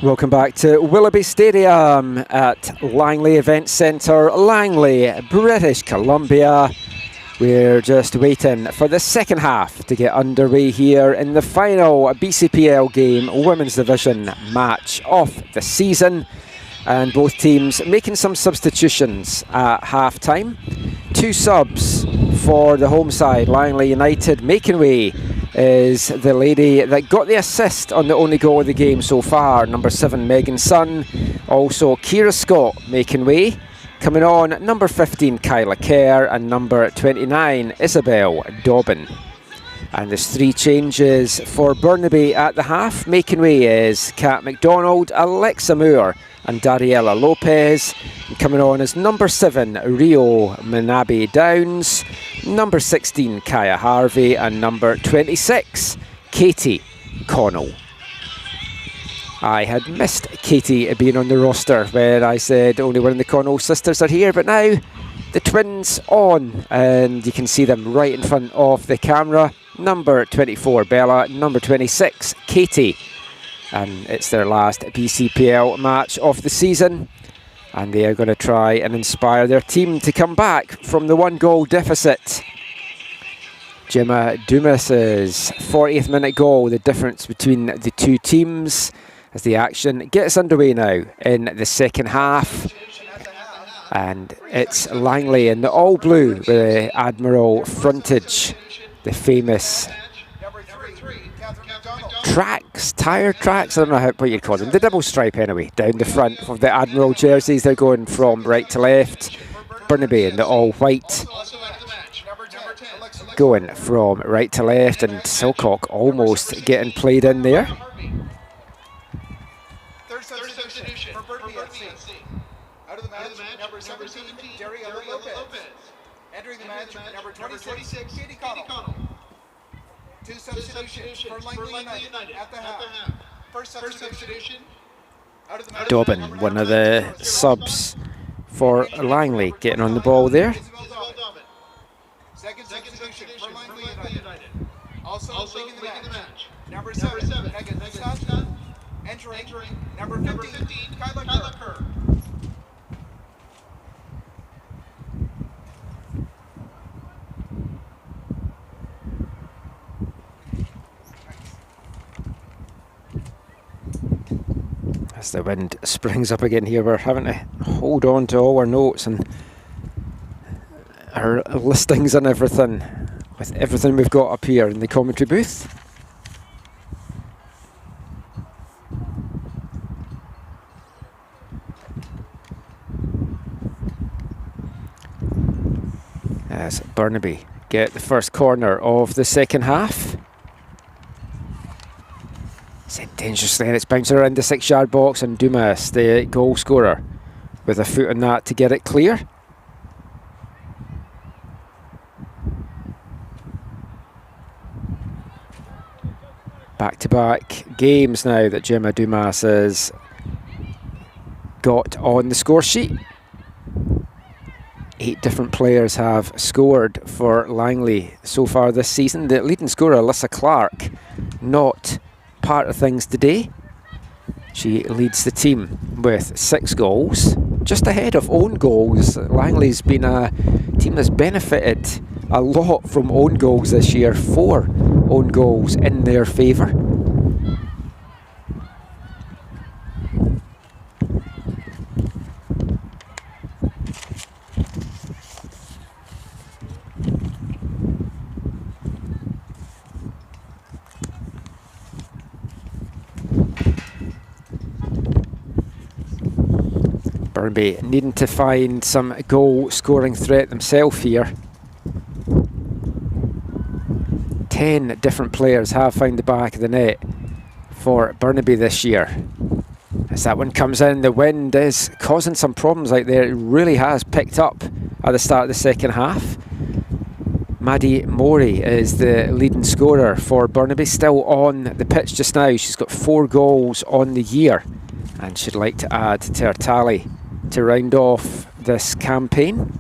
Welcome back to Willoughby Stadium at Langley Event Centre, Langley, British Columbia. We're just waiting for the second half to get underway here in the final BCPL game, Women's Division match of the season. And both teams making some substitutions at half-time. 2 subs for the home side. Langley United making way is the lady that got the assist on the only goal of the game so far, number 7 Megan Sun. Also Kira Scott making way. Coming on, number 15 Kyla Kerr and number 29 Isabel Dobbin. And there's 3 changes for Burnaby at the half. Making way is Kat McDonald, Alexa Moore and Dariella Lopez. And coming on is number 7 Rio Manabe Downs, number 16 Kaya Harvey and number 26 Katie Connell. I had missed Katie being on the roster when I said only one of the Connell sisters are here, but now the twins on, and you can see them right in front of the camera. Number 24 Bella, number 26 Katie, and it's their last BCPL match of the season, and they are going to try and inspire their team to come back from the 1-goal deficit. Gemma Dumas's 40th minute goal, the difference between the two teams as the action gets underway now in the second half. And it's Langley in the all blue with the Admiral frontage, the famous tracks, tyre tracks, I don't know what you'd call them, the double stripe anyway, down the front of the Admiral jerseys. They're going from right to left. Burnaby in the all white, going from right to left, and Silcock almost getting played in there. Third substitution for Burnaby FC. Out of the match, number 17, Dariella Lopez. Entering the match, number 26, Katie Connell. 2 substitutions for Langley United at the half. First substitution, out of the match, Dobbin, one of the subs for Langley, getting on the ball there. Second substitution for Langley United. Also leading the match, number 7, Megan Sun. Entering, number 15, Kyla Kerr. As the wind springs up again here, we're having to hold on to all our notes and our listings and everything, with everything we've got up here in the commentary booth. As Burnaby get the first corner of the second half. Sent dangerously, and it's bouncing around the 6-yard box, and Dumas, the goal scorer, with a foot on that to get it clear. Back-to-back games now that Gemma Dumas has got on the score sheet. 8 different players have scored for Langley so far this season. The leading scorer, Alyssa Clark, not part of things today. She leads the team with 6 goals, just ahead of own goals. Langley's been a team that's benefited a lot from own goals this year. 4 own goals in their favour. Burnaby needing to find some goal scoring threat themselves here. 10 different players have found the back of the net for Burnaby this year. As that one comes in, the wind is causing some problems out there. It really has picked up at the start of the second half. Maddie Morey is the leading scorer for Burnaby, still on the pitch just now. She's got 4 goals on the year, and she'd like to add to her tally to round off this campaign.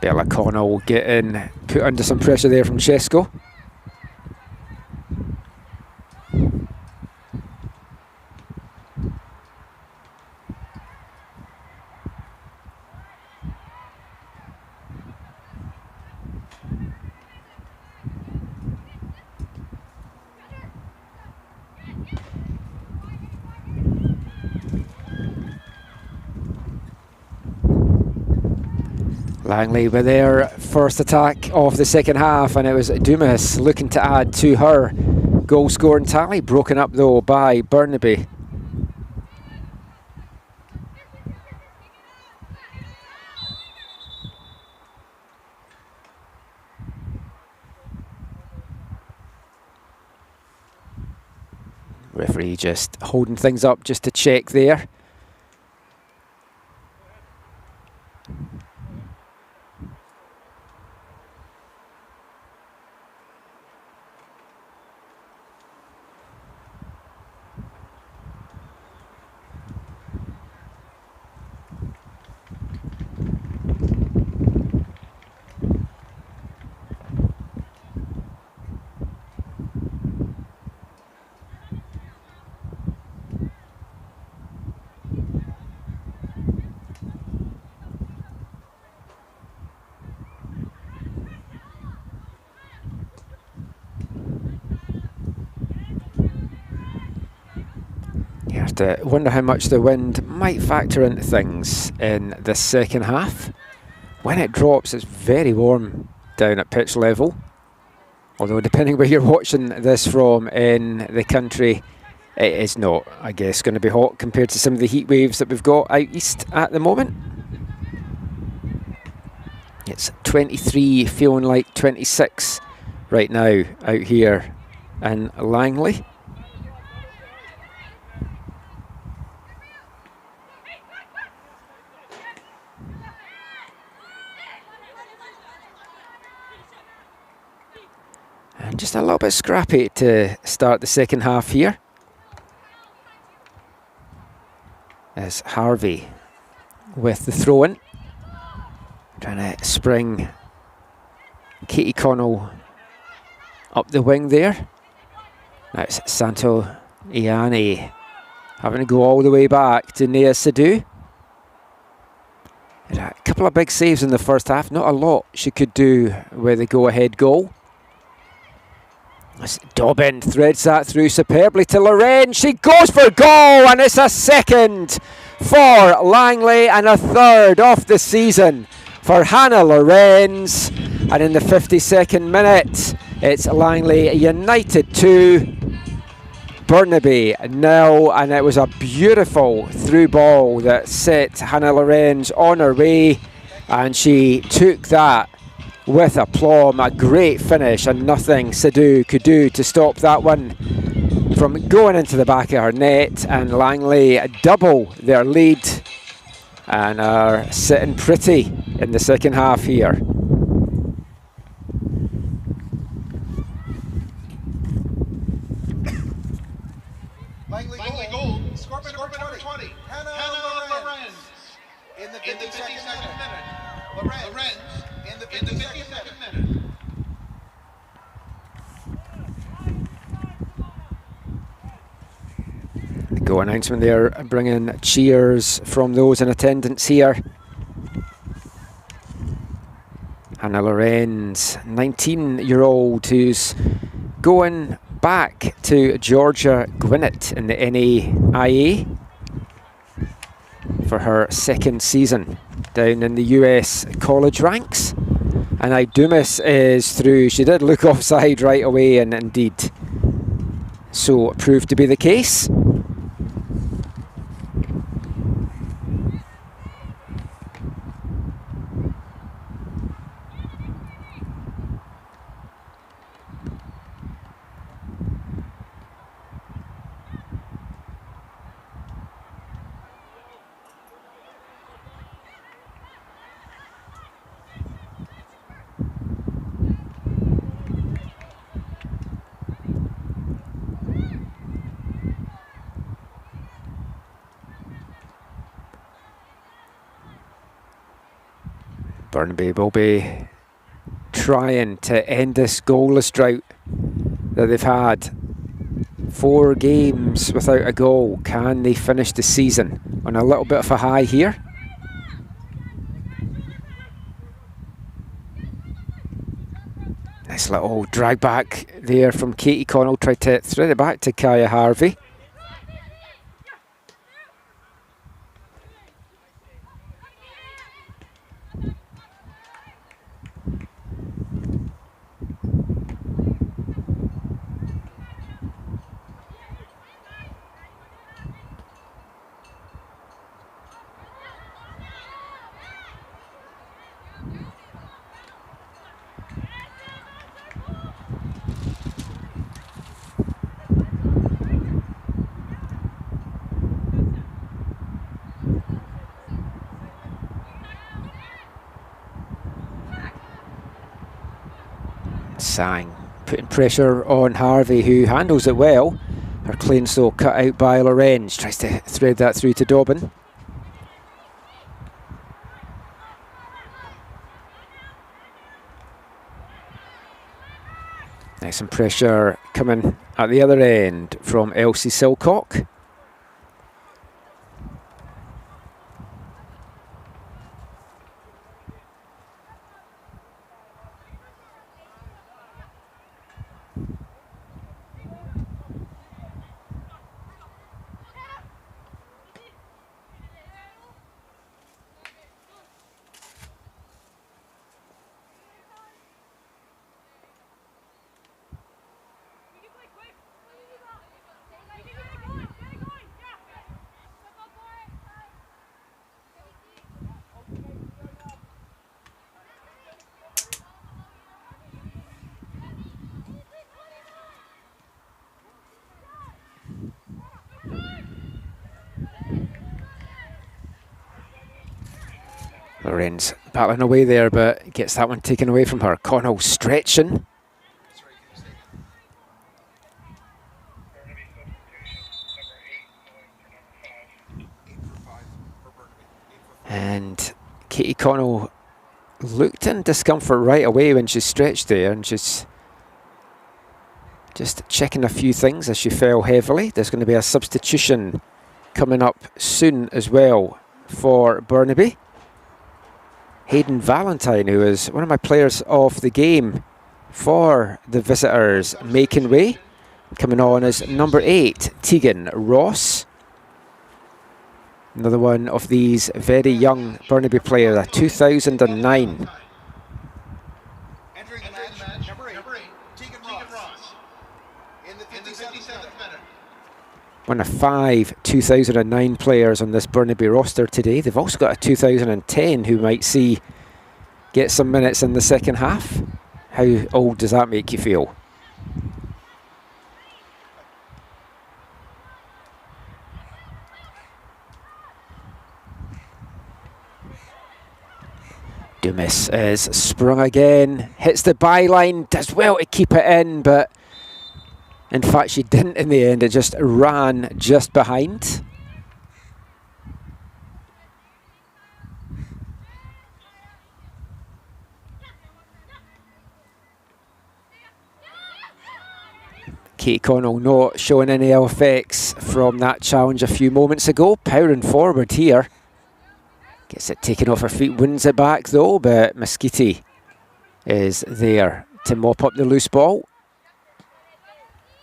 Bella Connell getting put under some pressure there from Chesko. Langley with their first attack of the second half, and it was Dumas looking to add to her goal scoring tally, broken up though by Burnaby. Referee just holding things up just to check there. You have to wonder how much the wind might factor into things in the second half. When it drops, it's very warm down at pitch level. Although depending where you're watching this from in the country, it is not, I guess, going to be hot compared to some of the heat waves that we've got out east at the moment. It's 23, feeling like 26 right now out here in Langley. And just a little bit scrappy to start the second half here, as Harvey with the throw-in, trying to spring Katie Connell up the wing there. That's Santo Iani having to go all the way back to Nea Sidhu. A couple of big saves in the first half, not a lot she could do with a go-ahead goal. Dobbin threads that through superbly to Loren. She goes for goal, and it's a second for Langley and a third of the season for Hannah Lorenz. And in the 52nd minute, it's Langley United 2, Burnaby 0, and it was a beautiful through ball that set Hannah Lorenz on her way, and she took that with aplomb. A great finish, and nothing Sidhu could do to stop that one from going into the back of her net, and Langley double their lead and are sitting pretty in the second half here. Langley goal, scored by number 20. Hannah Lorenz in the 52nd minute. Lorenz in the 52nd minute. The go announcement there, bringing cheers from those in attendance here. Hannah Lorenz, 19-year-old, who's going back to Georgia Gwinnett in the NAIA for her second season down in the US college ranks. And now Dumas is through. She did look offside right away, and indeed so proved to be the case. Burnaby will be trying to end this goalless drought that they've had. 4 games without a goal. Can they finish the season on a little bit of a high here? Nice little drag back there from Katie Connell. Tried to thread it back to Kaya Harvey. Sang putting pressure on Harvey, who handles it well. Her clearance though cut out by Lorenz. Tries to thread that through to Dobbin. Nice some pressure coming at the other end from Elsie Silcock. Lorenz battling away there, but gets that one taken away from her. Connell stretching. And Katie Connell looked in discomfort right away when she stretched there, and she's just checking a few things as she fell heavily. There's going to be a substitution coming up soon as well for Burnaby. Hayden Valentine, who is one of my players of the game for the visitors, making way. Coming on as number 8, Tegan Ross. Another one of these very young Burnaby players, a 2009. Entering the match, number 8, Tegan Ross. In the 57th minute. One of 5 2009 players on this Burnaby roster today. They've also got a 2010 who might get some minutes in the second half. How old does that make you feel? Dumas is sprung again, hits the byline, does well to keep it in, but in fact she didn't in the end. It just ran just behind. Kate Connell not showing any ill effects from that challenge a few moments ago. Powering forward here. Gets it taken off her feet, wins it back though, but Moschetti is there to mop up the loose ball.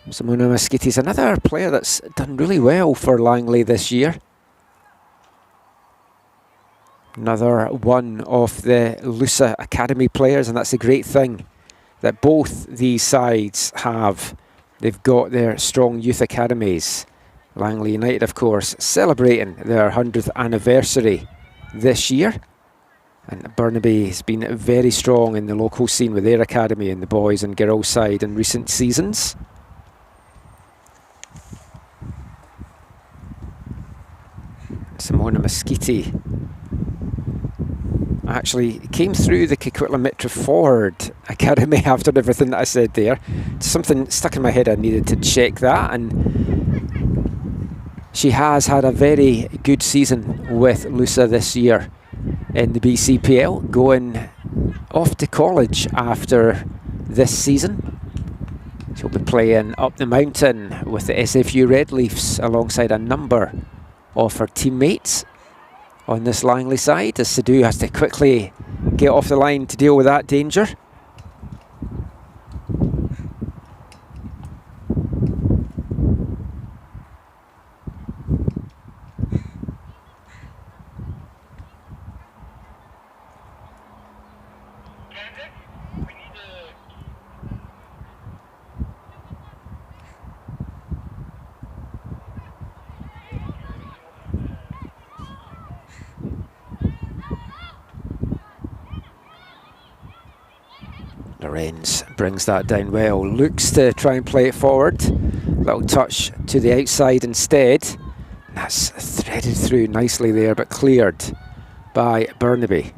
Simona Moschetti's another player that's done really well for Langley this year. Another one of the Lusa Academy players, and that's a great thing that both these sides have. They've got their strong youth academies. Langley United, of course, celebrating their 100th anniversary this year. And Burnaby has been very strong in the local scene with their academy and the boys and girls side in recent seasons. Simona Moschetti actually came through the Coquitlam Mitra Ford Academy after everything that I said there. Something stuck in my head, I needed to check that, and she has had a very good season with Lusa this year in the BCPL, going off to college after this season. She'll be playing up the mountain with the SFU Red Leafs alongside a number of her teammates on this Langley side, as Sidhu has to quickly get off the line to deal with that danger. Lorenz brings that down well, looks to try and play it forward. Little touch to the outside instead. That's threaded through nicely there, but cleared by Burnaby.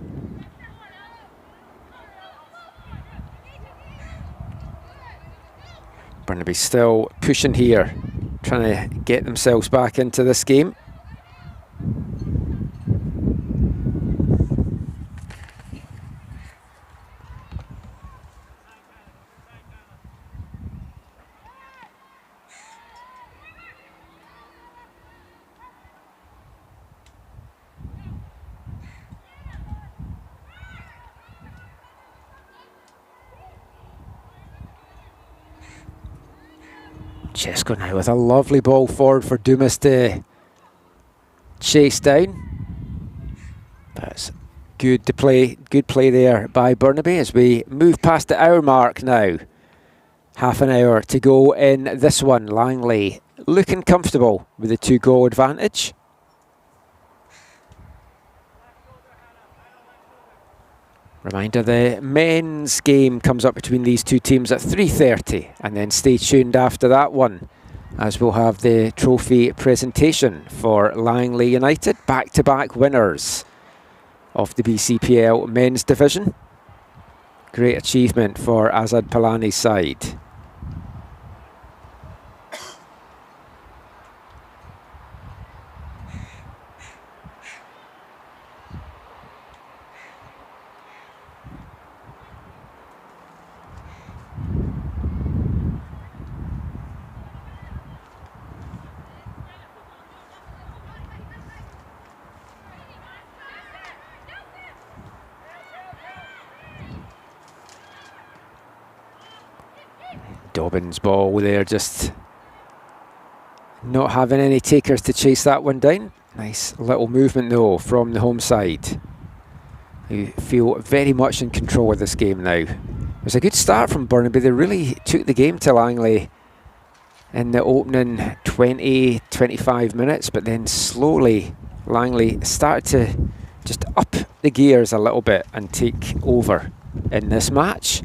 Burnaby still pushing here, trying to get themselves back into this game. Chesko now with a lovely ball forward for Dumas to chase down. That's good play there by Burnaby as we move past the hour mark now. Half an hour to go in this one. Langley looking comfortable with the 2-goal advantage. Reminder, the men's game comes up between these two teams at 3:30, and then stay tuned after that one as we'll have the trophy presentation for Langley United, back-to-back winners of the BCPL men's division. Great achievement for Azad Palani's side. Dobbins' ball there, just not having any takers to chase that one down. Nice little movement though from the home side, who feel very much in control of this game now. It was a good start from Burnaby. They really took the game to Langley in the opening 20-25 minutes, but then slowly Langley started to just up the gears a little bit and take over in this match.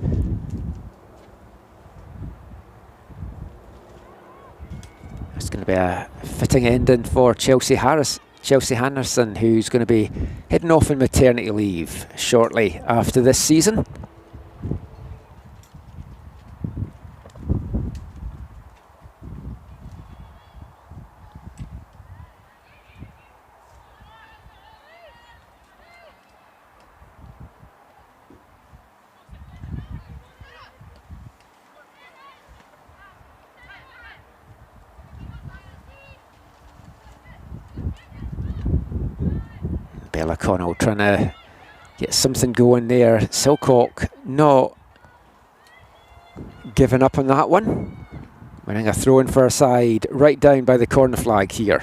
It's going to be a fitting ending for Chelsea Henderson, who's going to be heading off on maternity leave shortly after this season. Connell trying to get something going there. Silcock not giving up on that one. Winning a throw in for a side right down by the corner flag here.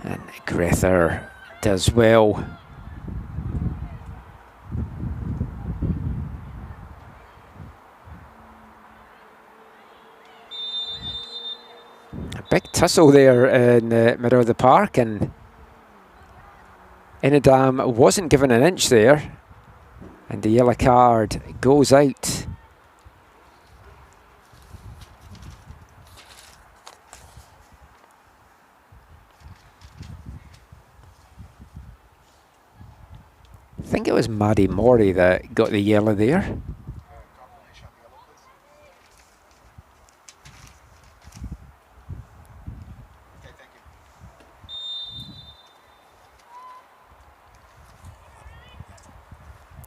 And Grether does well. A big tussle there in the middle of the park, and Inadam wasn't given an inch there, and the yellow card goes out. think it was Maddie Morey that got the yellow there.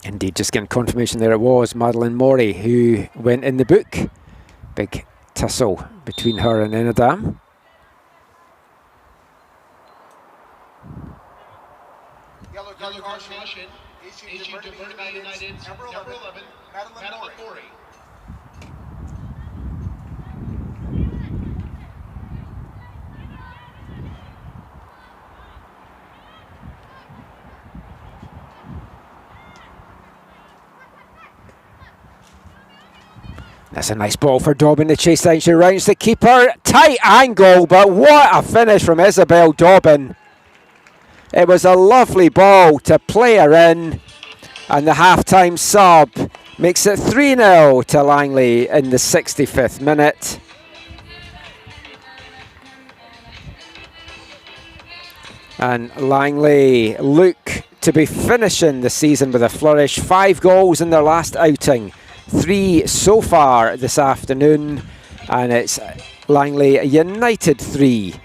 Indeed, just getting confirmation there, it was Madeline Morey who went in the book. Big tussle between her and Enadam. Yellow card caution issued to Burnaby United's number 11, Madeline Morey. That's a nice ball for Dobbin to chase down. She rounds the keeper. Tight angle, but what a finish from Isabel Dobbin. It was a lovely ball to play her in. And the half-time sub makes it 3-0 to Langley in the 65th minute. And Langley look to be finishing the season with a flourish. 5 goals in their last outing. 3 so far this afternoon, and it's Langley United 3,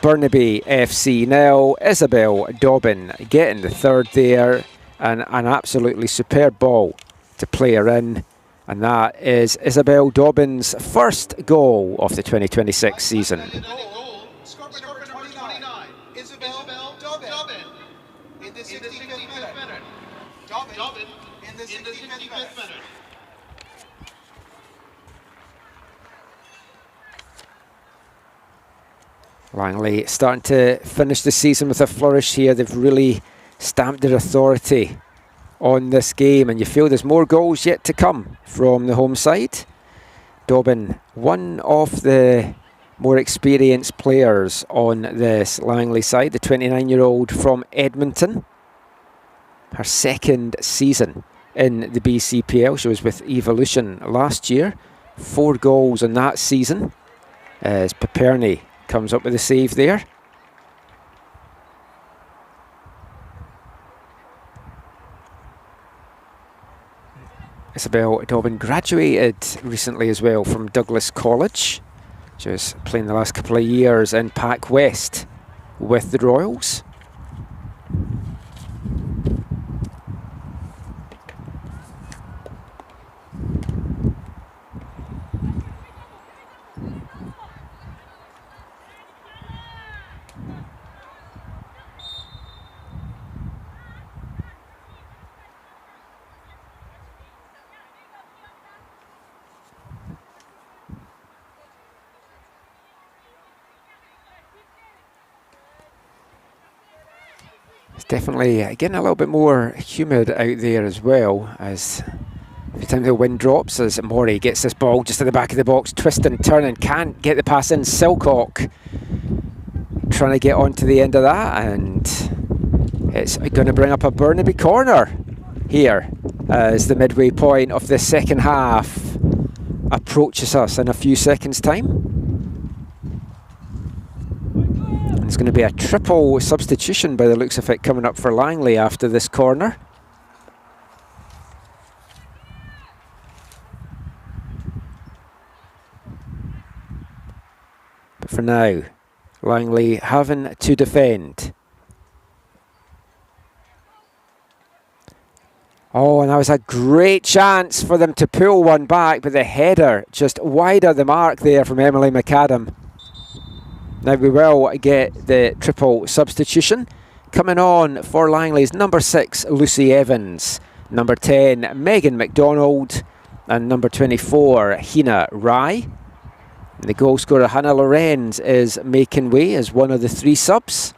Burnaby FC 0. Isabel Dobbin getting the third there, and an absolutely superb ball to play her in, and that is Isabel Dobbin's first goal of the 2026 season. Scored by number 29, Isabel Dobbin. In the 65th minute. Dobbin in the 65th minute. Langley starting to finish the season with a flourish here. They've really stamped their authority on this game, and you feel there's more goals yet to come from the home side. Dobbin, one of the more experienced players on this Langley side, the 29-year-old from Edmonton. Her second season in the BCPL. She was with Evolution last year. 4 goals in that season as Paperny comes up with a save there. Isabel Dobbin graduated recently as well from Douglas College. She was playing the last couple of years in Pac West with the Royals. It's definitely getting a little bit more humid out there as well, as every time the wind drops, as Morey gets this ball just at the back of the box, twisting, turning, can't get the pass in. Silcock trying to get onto the end of that, and it's going to bring up a Burnaby corner here as the midway point of the second half approaches us in a few seconds' time. It's going to be a triple substitution by the looks of it coming up for Langley after this corner. But for now, Langley having to defend. Oh, and that was a great chance for them to pull one back, but the header just wide of the mark there from Emily McAdam. Now we will get the triple substitution. Coming on for Langley's number 6, Lucy Evans. Number 10, Megan McDonald. And number 24, Hina Rye. The goal scorer, Hannah Lorenz, is making way as one of the 3 subs.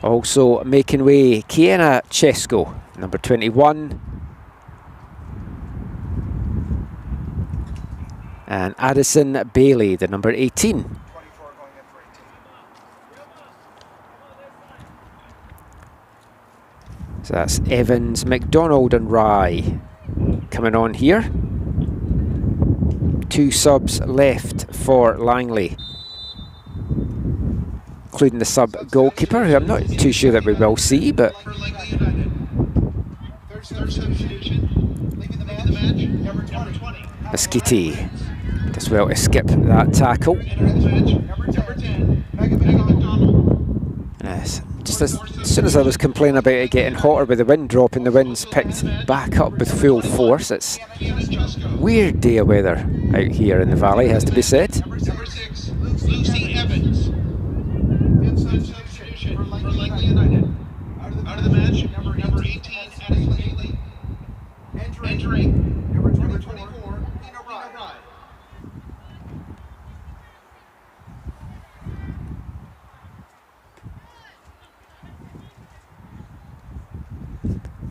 Also making way, Kiana Chesko, number 21. And Addison Bailey, the number 18. 24 going in for 18. So that's Evans, McDonald and Rye coming on here. 2 subs left for Langley. including the sub goalkeeper, who I'm not too sure that we will see, but Mesquiti does well to skip that tackle. Yes, just as soon as I was complaining about it getting hotter with the wind dropping, the wind's picked back up with full force. It's a weird day of weather out here in the valley, has to be said. Number 6, Lucy Evans. Substitution for Langley United. Out of the match, number 18, Addison Haley. Entering, number 24, Ina Rye.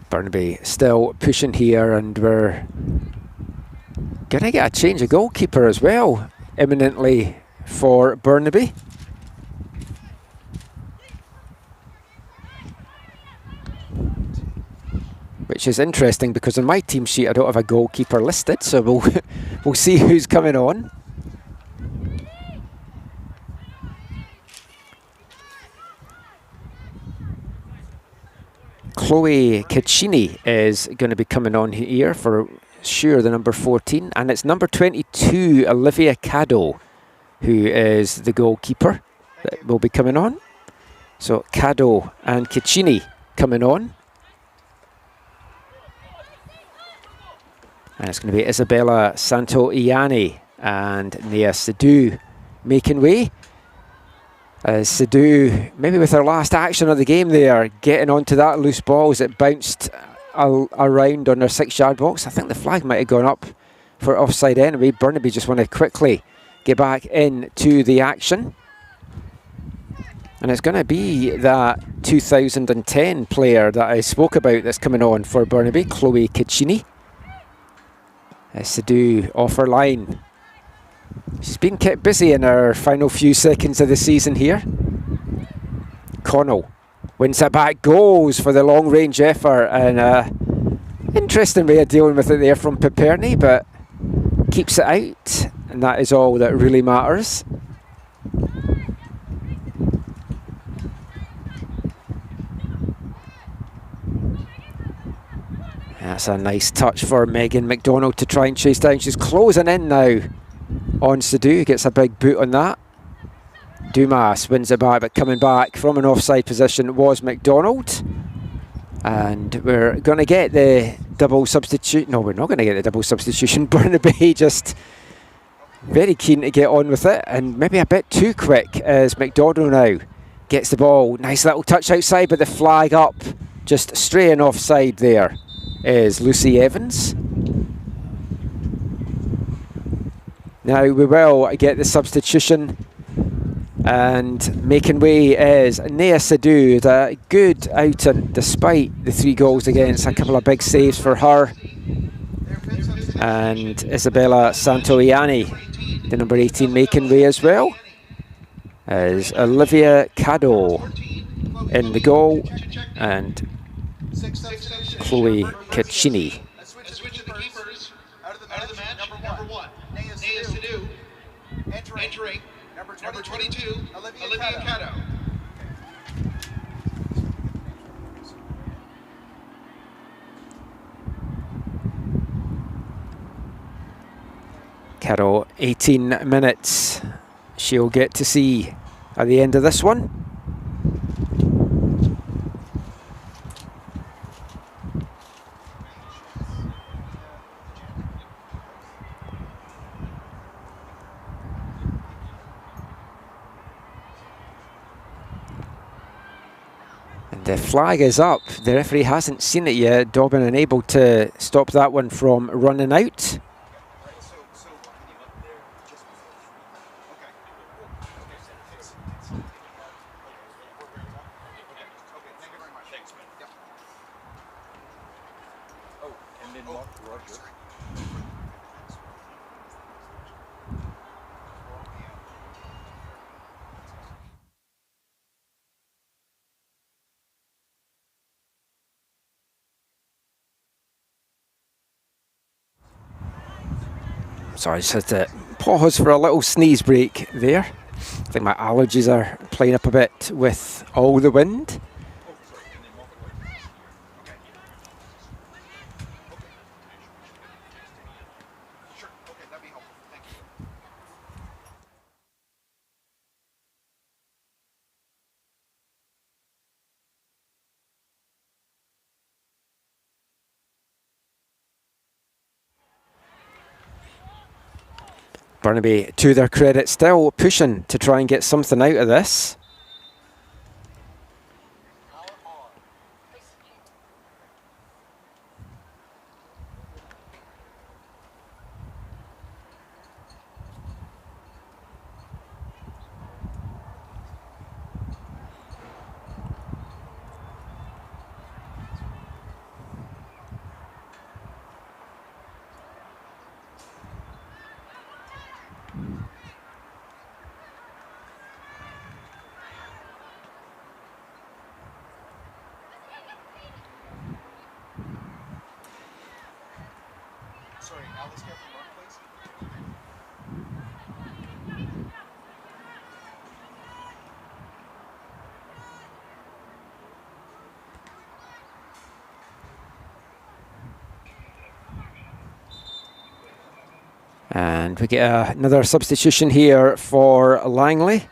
Burnaby still pushing here, and we're going to get a change of goalkeeper as well, imminently for Burnaby. Which is interesting because on my team sheet I don't have a goalkeeper listed, so we'll see who's coming on. Chloe Caccini is going to be coming on here for sure, the number 14, and it's number 22, Olivia Caddo, who is the goalkeeper that will be coming on. So Caddo and Caccini coming on. And it's going to be Isabella Santoianni and Nia Sidhu making way. Sidhu, maybe with her last action of the game there, getting onto that loose ball as it bounced around on her 6-yard box. I think the flag might have gone up for offside anyway. Burnaby just want to quickly get back into the action. And it's going to be that 2010 player that I spoke about that's coming on for Burnaby, Chloe Caccini. Sidhu off her line. She's been kept busy in her final few seconds of the season here. Connell wins it back, goes for the long range effort, and interesting way of dealing with it there from Piperni, but keeps it out, and that is all that really matters. That's a nice touch for Megan McDonald to try and chase down. She's closing in now on Sidhu, gets a big boot on that. Dumas wins it back, but coming back from an offside position was McDonald. And we're going to get the double substitution. No, we're not going to get the double substitution. Burnaby just very keen to get on with it, and maybe a bit too quick as McDonald now gets the ball. Nice little touch outside, but the flag up, just straying offside there is Lucy Evans. Now we will get the substitution, and making way is Nia Sidhu. A good outing despite the 3 goals against, a couple of big saves for her. And Isabella Santoianni, the number 18, making way as well, as Olivia Caddo in the goal, and Chloe Caccini. Entering, number 22, Olivia Caddo. Caddo, 18 minutes she'll get to see at the end of this one. The flag is up. The referee hasn't seen it yet. Dobbin unable to stop that one from running out. Sorry, just had to pause for a little sneeze break there. I think my allergies are playing up a bit with all the wind. Burnaby, to their credit, still pushing to try and get something out of this. Sorry, Alice here from work, please. And we get another substitution here for Langley.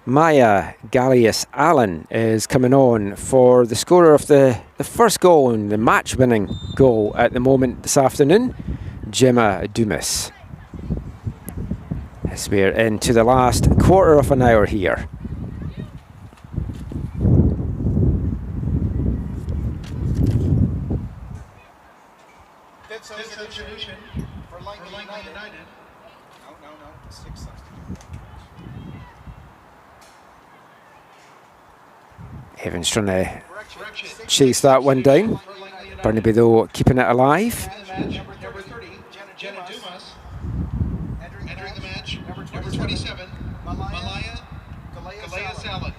Maya Gallius-Allen is coming on for the scorer of the first goal and the match-winning goal at the moment this afternoon, Gemma Dumas. As we're into the last quarter of an hour here. Substitution for Langley United. No, 6 substitution. Evans trying to chase that one down. Burnaby though keeping it alive. Number 30, Jenna Dumas. Entering the match, number 27, Malaya Gallius-Allen.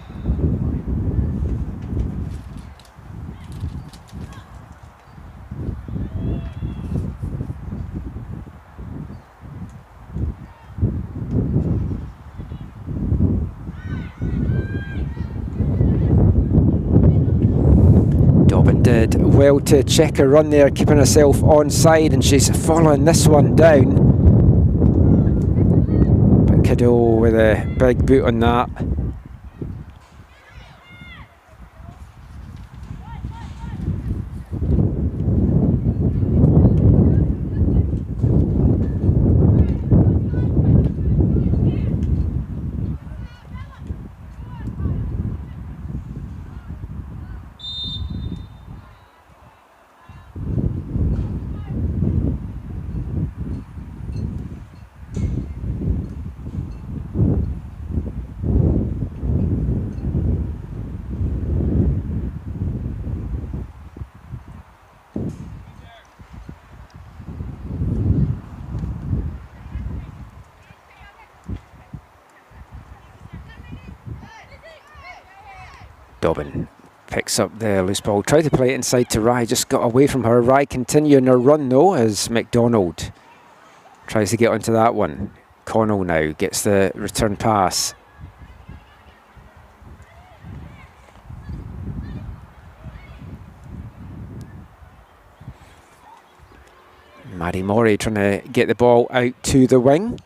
Did well to check her run there, keeping herself onside, and she's following this one down. But Cadeau with a big boot on that. Dobbin picks up the loose ball, tried to play it inside to Rye, just got away from her. Rye continuing her run though as McDonald tries to get onto that one. Connell now gets the return pass. Maddie Morey trying to get the ball out to the wing.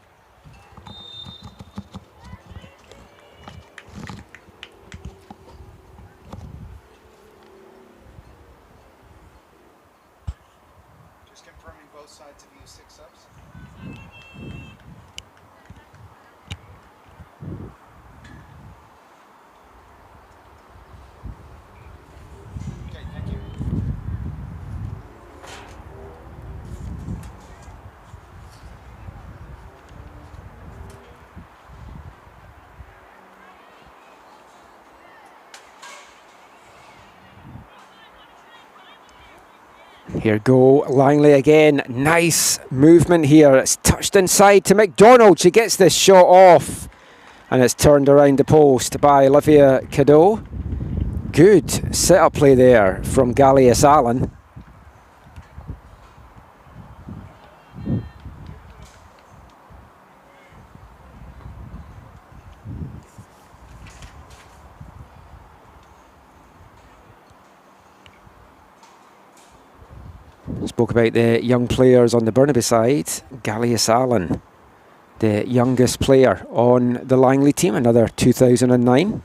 Here go Langley again. Nice movement here. It's touched inside to McDonald. She gets this shot off and it's turned around the post by Olivia Cadeau. Good set-up play there from Gallius-Allen. Spoke about the young players on the Burnaby side. Gallius Allen, the youngest player on the Langley team, another 2009.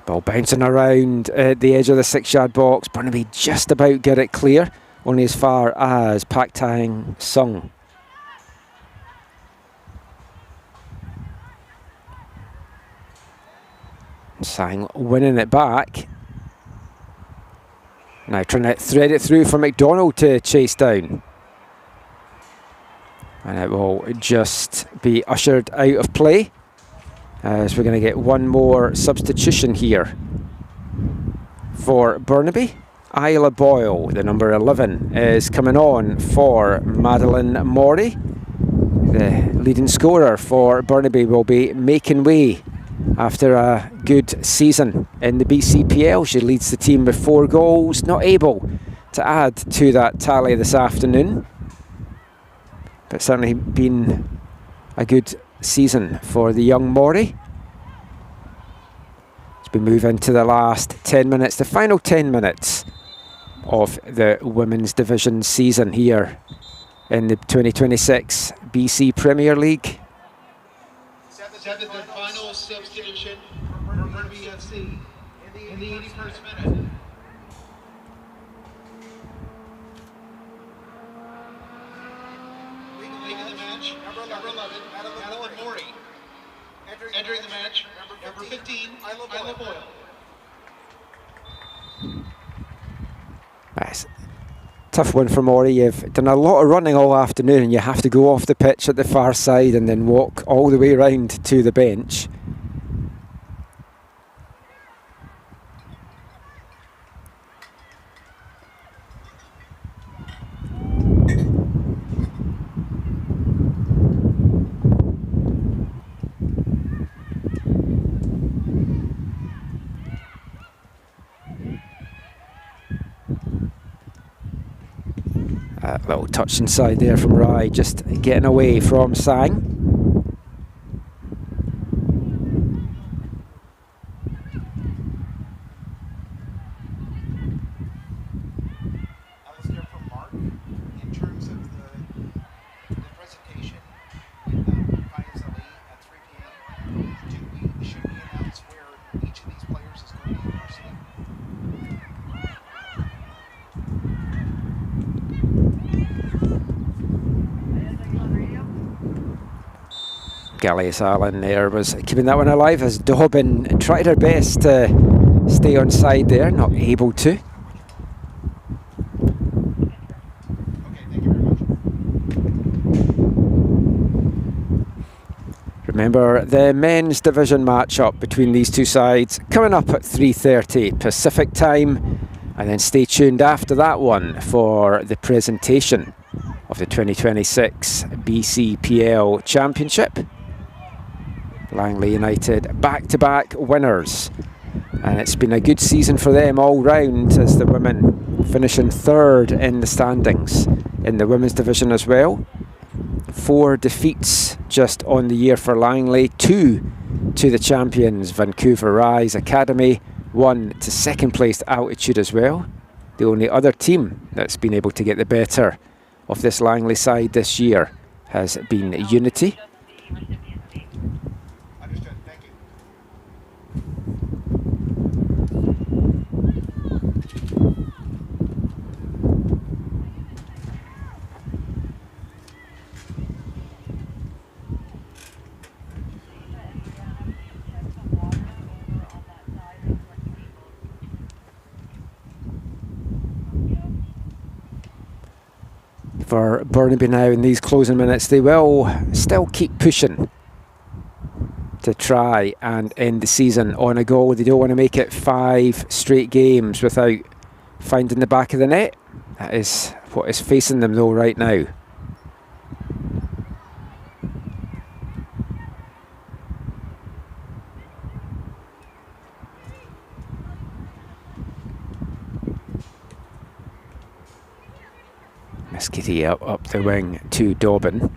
Ball bouncing around at the edge of the 6-yard box. Burnaby just about get it clear, only as far as Pak Tang Sung. Sang winning it back. Now trying to thread it through for McDonald to chase down. And it will just be ushered out of play, as we're going to get one more substitution here for Burnaby. Isla Boyle, the number 11, is coming on for Madeline Morey. The leading scorer for Burnaby will be making way after a good season in the BCPL. She leads the team with 4 goals, not able to add to that tally this afternoon, but certainly been a good season for the young Morey. As we move into the last 10 minutes, the final 10 minutes of the Women's Division season here in the 2026 BC Premier League. Seventh and final substitution for Burnaby FC in the 81st minute. Leading the match, number 11, Madeline Morey. Entering the match, number 15, Isla Boyle. Nice. Tough one for Morey. You've done a lot of running all afternoon and you have to go off the pitch at the far side and then walk all the way around to the bench. A little touch inside there from Rai, just getting away from Sang. Alistair from Mark, in terms of the presentation with Faiz Ali at 3 p.m., should we announce where each of these players is going to be university? Gallius Allen there was keeping that one alive as Dobbin tried her best to stay on side there, not able to. Okay, thank you very much. Remember the men's division match-up between these two sides coming up at 3:30 Pacific time, and then stay tuned after that one for the presentation of the 2026 BCPL Championship. Langley United back-to-back winners, and it's been a good season for them all round, as the women finishing 3rd in the standings in the women's division as well. 4 defeats just on the year for Langley, 2 to the champions Vancouver Rise Academy, 1 to second placed Altitude as well. The only other team that's been able to get the better of this Langley side this year has been Unity. Understood, thank you. For Burnaby now in these closing minutes, they will still keep pushing to try and end the season on a goal. They don't want to make it 5 straight games without finding the back of the net. That is what is facing them though right now. Miskitty up the wing to Dobbin.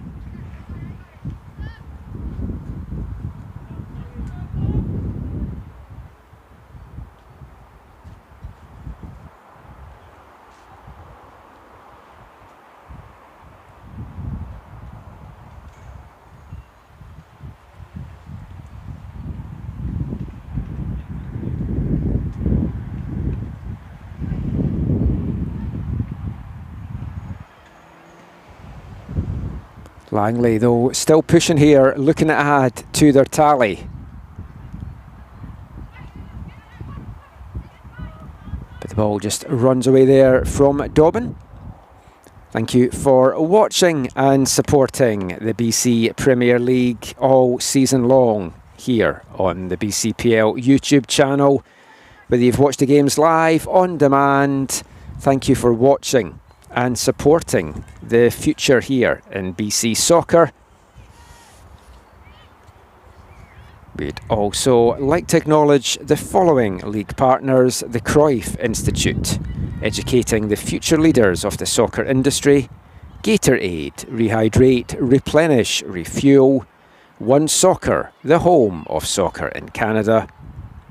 Langley, though, still pushing here, looking to add to their tally. But the ball just runs away there from Dobbin. Thank you for watching and supporting the BC Premier League all season long here on the BCPL YouTube channel. Whether you've watched the games live, on demand, thank you for watching and supporting the future here in BC soccer. We'd also like to acknowledge the following league partners: the Cruyff Institute, educating the future leaders of the soccer industry; Gatorade, rehydrate, replenish, refuel; One Soccer, the home of soccer in Canada;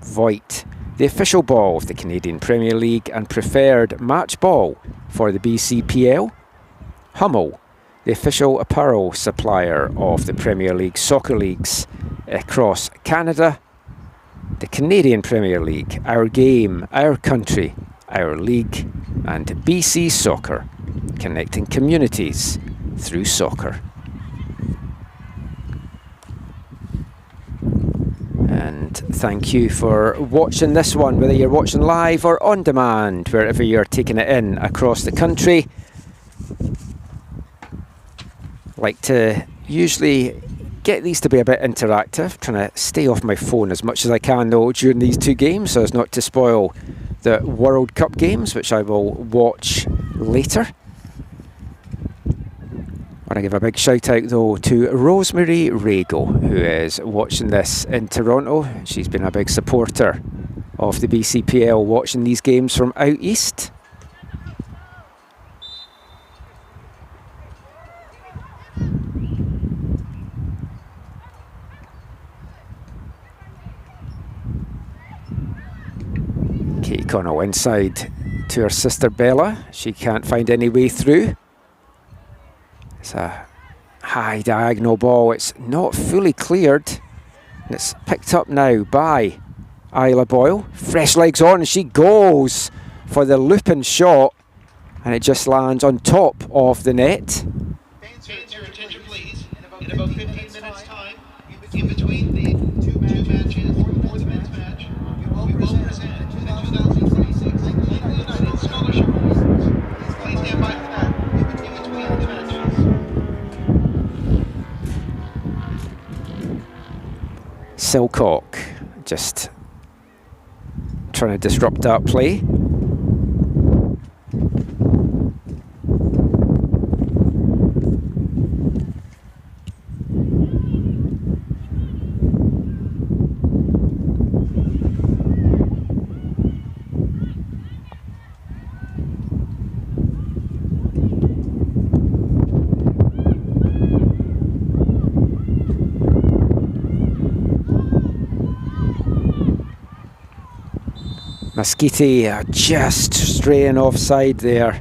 Voigt, the official ball of the Canadian Premier League and preferred match ball for the BCPL; Hummel, the official apparel supplier of the Premier League soccer leagues across Canada; the Canadian Premier League, our game, our country, our league; and BC Soccer, connecting communities through soccer. And thank you for watching this one, whether you're watching live or on demand, wherever you're taking it in across the country. Like to usually get these to be a bit interactive, trying to stay off my phone as much as I can though during these two games, so as not to spoil the World Cup games, which I will watch later. I want to give a big shout out though to Rosemary Rago, who is watching this in Toronto. She's been a big supporter of the BCPL, watching these games from out east. Katie Connell inside to her sister Bella. She can't find any way through. It's a high diagonal ball. It's not fully cleared. And it's picked up now by Isla Boyle. Fresh legs on, and she goes for the looping shot. And it just lands on top of the net. Fans, your attention please. In about 15 minutes time, in between the two matches, for the men's match, we will present the 2026 Langley United Scholarship Awards. Please stand by for that in between the matches. Silcock just trying to disrupt that play. Mosquiti just straying offside there.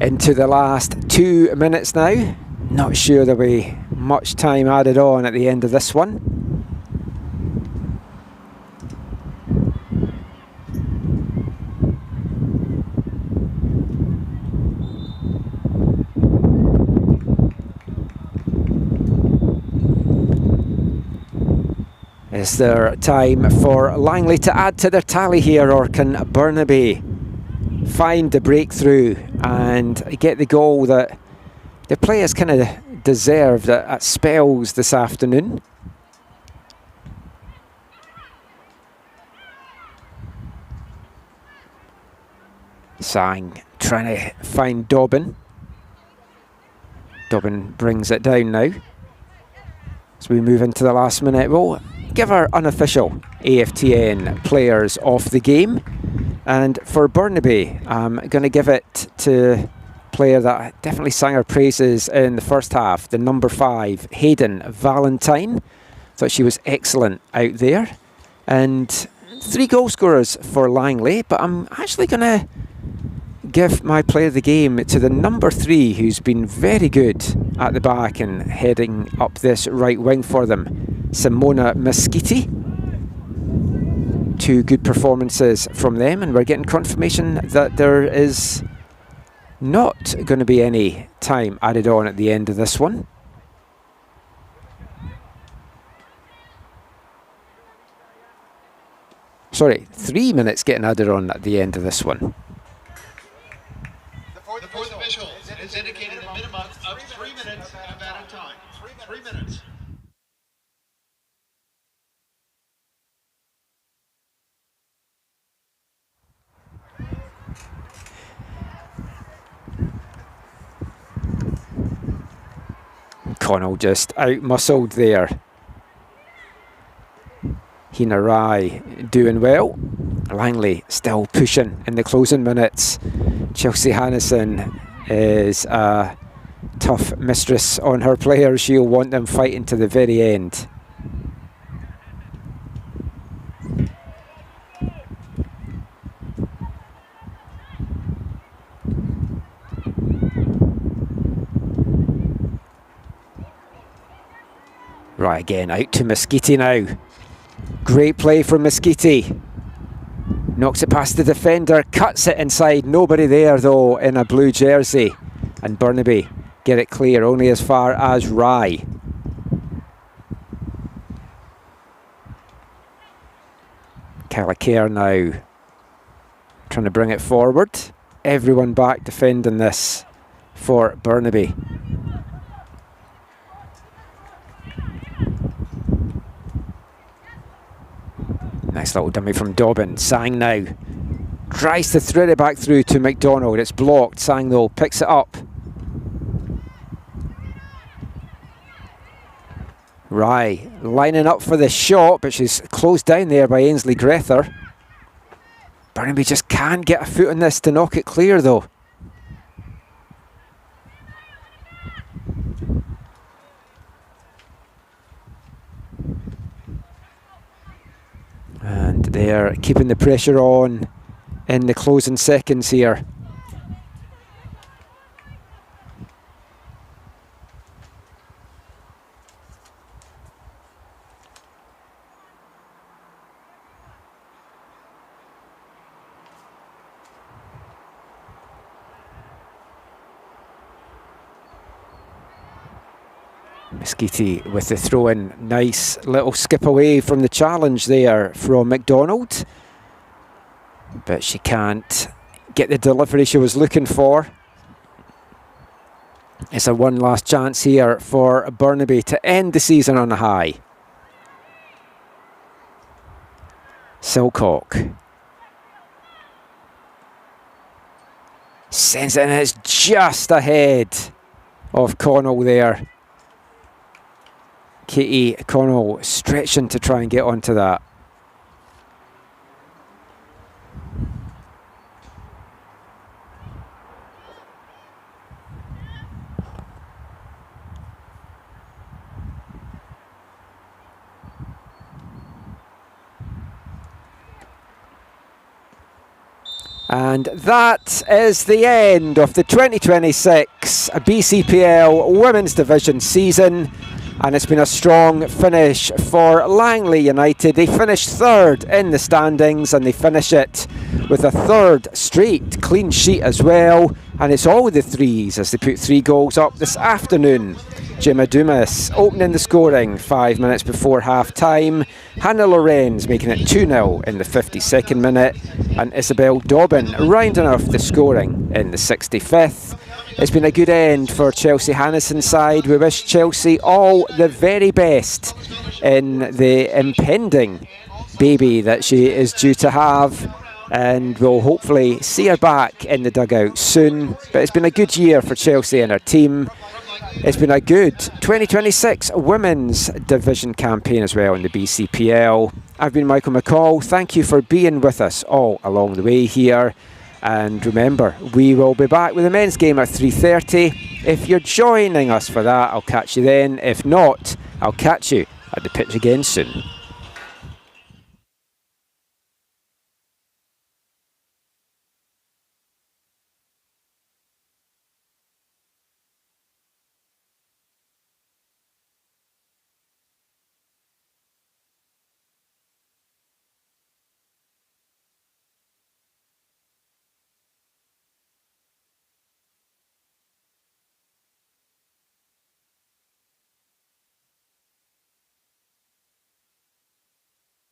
Into the last 2 minutes now. Not sure there'll be much time added on at the end of this one. Is there time for Langley to add to their tally here, or can Burnaby find the breakthrough and get the goal that the players kind of deserved at spells this afternoon? Sang trying to find Dobbin. Dobbin brings it down now. As we move into the last minute, we'll give our unofficial AFTN players of the game. And for Burnaby, I'm going to give it to a player that definitely sang her praises in the first half, the number 5, Hayden Valentine. Thought she was excellent out there. And 3 goal scorers for Langley, but I'm actually going to give my player of the game to the number 3, who's been very good at the back and heading up this right wing for them, Simona Meschiti. 2 good performances from them, and we're getting confirmation that there is not going to be any time added on at the end of this one. Sorry, 3 minutes getting added on at the end of this one. The fourth official has indicated a minimum of 3 minutes of added time. 3 minutes. Connell just out-muscled there. Hina Rai doing well. Langley still pushing in the closing minutes. Chelsea Hannison is a tough mistress on her players. She'll want them fighting to the very end. Right, again, out to Meschiti now. Great play from Meschiti. Knocks it past the defender, cuts it inside. Nobody there, though, in a blue jersey. And Burnaby get it clear, only as far as Rye. Callacare now trying to bring it forward. Everyone back defending this for Burnaby. Nice little dummy from Dobbin. Sang now tries to thread it back through to McDonald. It's blocked. Sang though picks it up. Rye lining up for the shot, but she's closed down there by Ainsley Grether. Burnaby just can't get a foot on this to knock it clear though. And they're keeping the pressure on in the closing seconds here. Meschiti with the throw-in. Nice little skip away from the challenge there from McDonald. But she can't get the delivery she was looking for. It's a one last chance here for Burnaby to end the season on a high. Silcock sends it, and it's just ahead of Connell there. Katie Connell stretching to try and get onto that. And that is the end of the 2026 BCPL Women's Division season. And it's been a strong finish for Langley United. They finished third in the standings, and they finish it with a third straight clean sheet as well. And it's all the threes as they put 3 goals up this afternoon. Gemma Dumas opening the scoring 5 minutes before half time. Hannah Lorenz making it 2-0 in the 52nd minute. And Isabel Dobbin rounding off the scoring in the 65th. It's been a good end for Chelsea Hannison's side. We wish Chelsea all the very best in the impending baby that she is due to have. And we'll hopefully see her back in the dugout soon. But it's been a good year for Chelsea and her team. It's been a good 2026 Women's Division campaign as well in the BCPL. I've been Michael McCall. Thank you for being with us all along the way here. And remember, we will be back with the men's game at 3:30. If you're joining us for that, I'll catch you then. If not, I'll catch you at the pitch again soon.